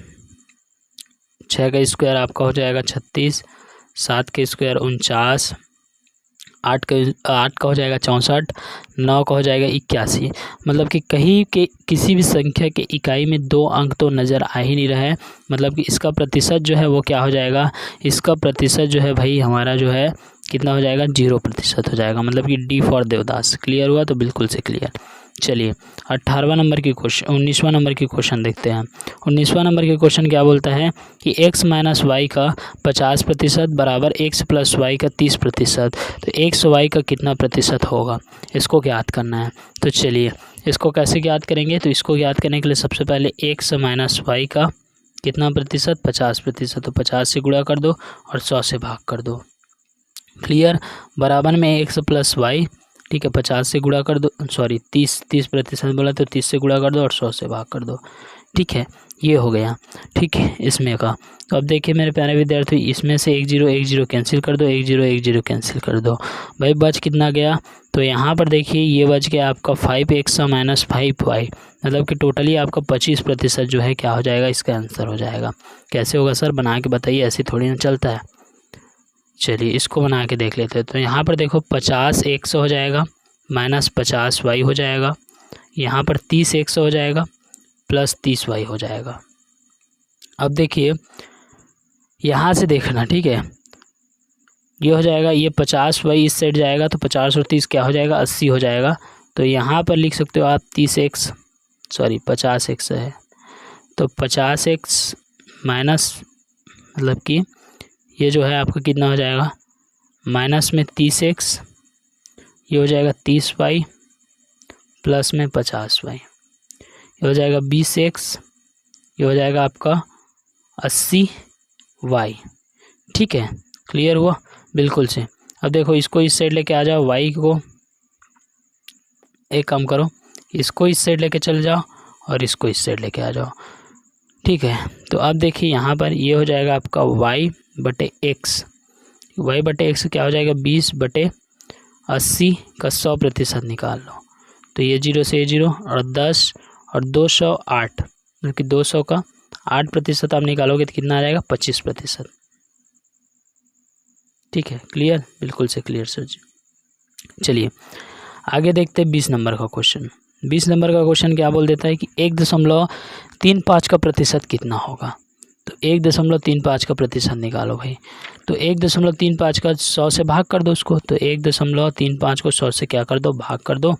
6 का स्क्वायर आपका हो जाएगा 36, 7 का स्क्वायर 49, 8 का हो जाएगा 64, 9 का हो जाएगा 81। मतलब कि कहीं के किसी भी संख्या के इकाई में 2 अंक तो नज़र आ ही नहीं रहा है, मतलब कि इसका प्रतिशत जो है वो क्या हो जाएगा, इसका प्रतिशत जो है भाई हमारा जो है कितना हो जाएगा 0% हो जाएगा, मतलब कि डी फॉर देवदास। क्लियर हुआ, तो बिल्कुल से क्लियर। चलिए 18वां नंबर की क्वेश्चन, 19वां नंबर की क्वेश्चन देखते हैं। 19वां नंबर के क्वेश्चन क्या बोलता है कि x माइनस वाई का 50% बराबर x प्लस वाई का 30%। तो x y का कितना प्रतिशत होगा, इसको ज्ञात करना है। तो चलिए इसको कैसे ज्ञात करेंगे, तो इसको ज्ञात करने के लिए सबसे पहले x माइनस वाई का कितना प्रतिशत 50%, तो 50 से गुणा कर दो और 100 से भाग कर दो। क्लियर, बराबर में x प्लस वाई, ठीक है, 50 से गुणा कर दो, 30% बोला तो 30 से गुणा कर दो और 100 से भाग कर दो, ठीक है। ये हो गया, ठीक है, इसमें का। तो अब देखिए मेरे प्यारे विद्यार्थी, इसमें से 1 0 कैंसिल कर दो, 1 0 कैंसिल कर दो भाई, बच कितना गया, तो यहाँ पर देखिए ये बच गया आपका 5x माइनस 5y, मतलब कि टोटली आपका 25% जो है क्या हो जाएगा, इसका आंसर हो जाएगा। कैसे होगा सर, बना के बताइए, ऐसे थोड़ी ना चलता है। चलिए इसको बना के देख लेते हैं। तो यहाँ पर देखो 50x हो जाएगा माइनस 50y हो जाएगा, यहाँ पर 30x हो जाएगा प्लस 30y हो जाएगा। अब देखिए यहाँ से देखना, ठीक है, ये हो जाएगा, ये 50y इस साइड जाएगा तो 50 और 30 क्या हो जाएगा 80 हो जाएगा। तो यहाँ पर लिख सकते हो आप 50x है, तो 50x माइनस मतलब कि ये जो है आपका कितना हो जाएगा, माइनस में 30x ये हो जाएगा 30y प्लस में 50y, ये हो जाएगा 20x, ये हो जाएगा आपका 80y। ठीक है, क्लियर हुआ बिल्कुल से। अब देखो इसको इस साइड लेके आ जाओ, y को एक काम करो, इसको इस साइड लेके चल जाओ और इसको इस साइड लेके आ जाओ। ठीक है, तो अब देखिए यहाँ पर ये हो जाएगा आपका y बटे x, y बटे x क्या हो जाएगा 20/80 का 100% निकाल लो, तो ये 0 से 0 और 10 और 208, मतलब कि 200 का 8% आप निकालोगे तो कितना आ जाएगा 25%। ठीक है, क्लियर, बिल्कुल से क्लियर सर जी। चलिए आगे देखते हैं 20 नंबर का क्वेश्चन। 20 नंबर का क्वेश्चन क्या बोल देता है कि 1.35 का प्रतिशत कितना होगा। तो 1.35 का प्रतिशत निकालो भाई। तो 1.35 का 100 से भाग कर दो उसको, तो 1.35 को 100 से क्या कर दो, भाग कर दो।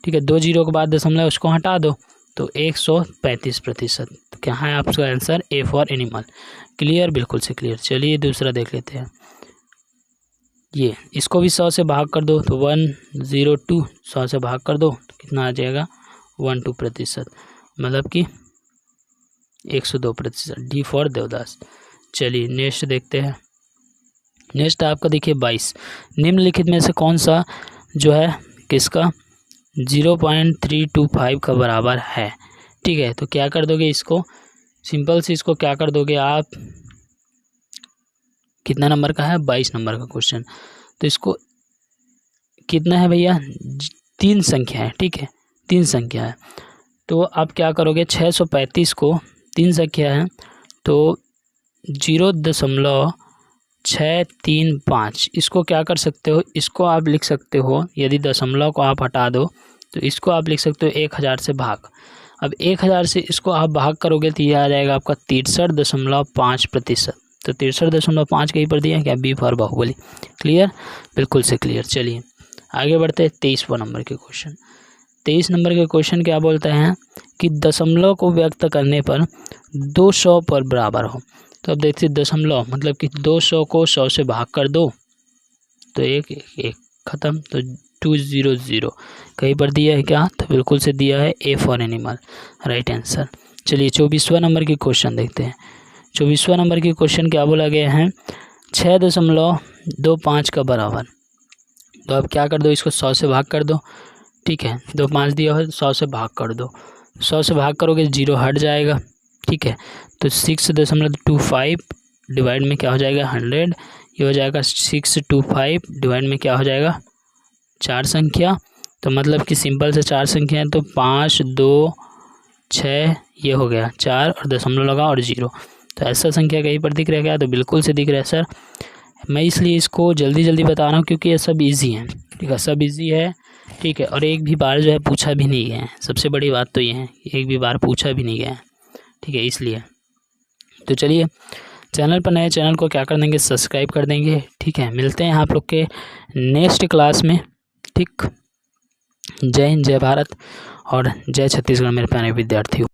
ठीक है, 2 जीरो के बाद दशमलव उसको हटा दो, तो 135%। तो क्या है आपका answer, A for animal. Clear, बिल्कुल से क्लियर। चलिए दूसरा देख लेते हैं। ये इसको भी 100 से भाग कर दो, तो 102 100 से भाग कर दो तो कितना आ जाएगा 12%, मतलब कि 102%। D for Devdas. चलिए नेक्स्ट देखते हैं। नेक्स्ट आपका देखिए 22, निम्नलिखित में से कौन सा जो है किसका 0.325 का बराबर है। ठीक है, तो क्या कर दोगे इसको, सिंपल से इसको क्या कर दोगे आप, कितना नंबर का है 22 नंबर का क्वेश्चन। तो इसको कितना है भैया, 3 संख्या है। ठीक है, 3 संख्या है, तो आप क्या करोगे 635 को 3 संख्या है तो 0.635, इसको क्या कर सकते हो, इसको आप लिख सकते हो, यदि दशमलव को आप हटा दो तो इसको आप लिख सकते हो 1000 से भाग। अब 1000 से इसको आप भाग करोगे तो ये आ जाएगा आपका 63.5%। तो 63.5 कहीं पर दिया है क्या, बी फॉर बाहुबली। क्लियर, बिल्कुल से क्लियर। चलिए आगे बढ़ते हैं 23वां नंबर के क्वेश्चन। 23 नंबर के क्वेश्चन क्या बोलते हैं कि दशमलव को व्यक्त करने पर 200 पर बराबर हो। तो अब देखते हैं दशमलव मतलब कि 200 को 100 से भाग कर दो तो एक ख़त्म, तो 200 कहीं पर दिया है क्या, तो बिल्कुल से दिया है A for animal, right answer. चलिए 24वां नंबर की क्वेश्चन देखते हैं। 24वां नंबर की क्वेश्चन क्या बोला गया है, 6.25 का बराबर। तो अब क्या कर दो, इसको 100 से भाग कर दो। ठीक है, 25 दिया हो 100 से भाग कर दो, 100 से भाग करोगे 0 हट जाएगा। ठीक है, तो 6.25 डिवाइड में क्या हो जाएगा 100, ये हो जाएगा 625 डिवाइड में क्या हो जाएगा 4 संख्या। तो मतलब कि सिंपल से 4 संख्या है, तो 5 2 6 ये हो गया 4 और दशमलव लगा और 0। तो ऐसा संख्या कहीं पर दिख रहा है क्या, तो बिल्कुल से दिख रहा है सर। मैं इसलिए इसको जल्दी जल्दी बता रहा हूँ क्योंकि ये सब इजी है। ठीक है, सब इजी है। ठीक है, और एक भी बार जो है पूछा भी नहीं गया है, सबसे बड़ी बात तो ये है, एक भी बार पूछा भी नहीं गया है। ठीक है, इसलिए तो चलिए चैनल पर नए चैनल को क्या कर देंगे, सब्सक्राइब कर देंगे। ठीक है, मिलते हैं आप लोग के नेक्स्ट क्लास में। ठीक, जय हिंद, जय भारत और जय छत्तीसगढ़ मेरे प्यारे विद्यार्थियों।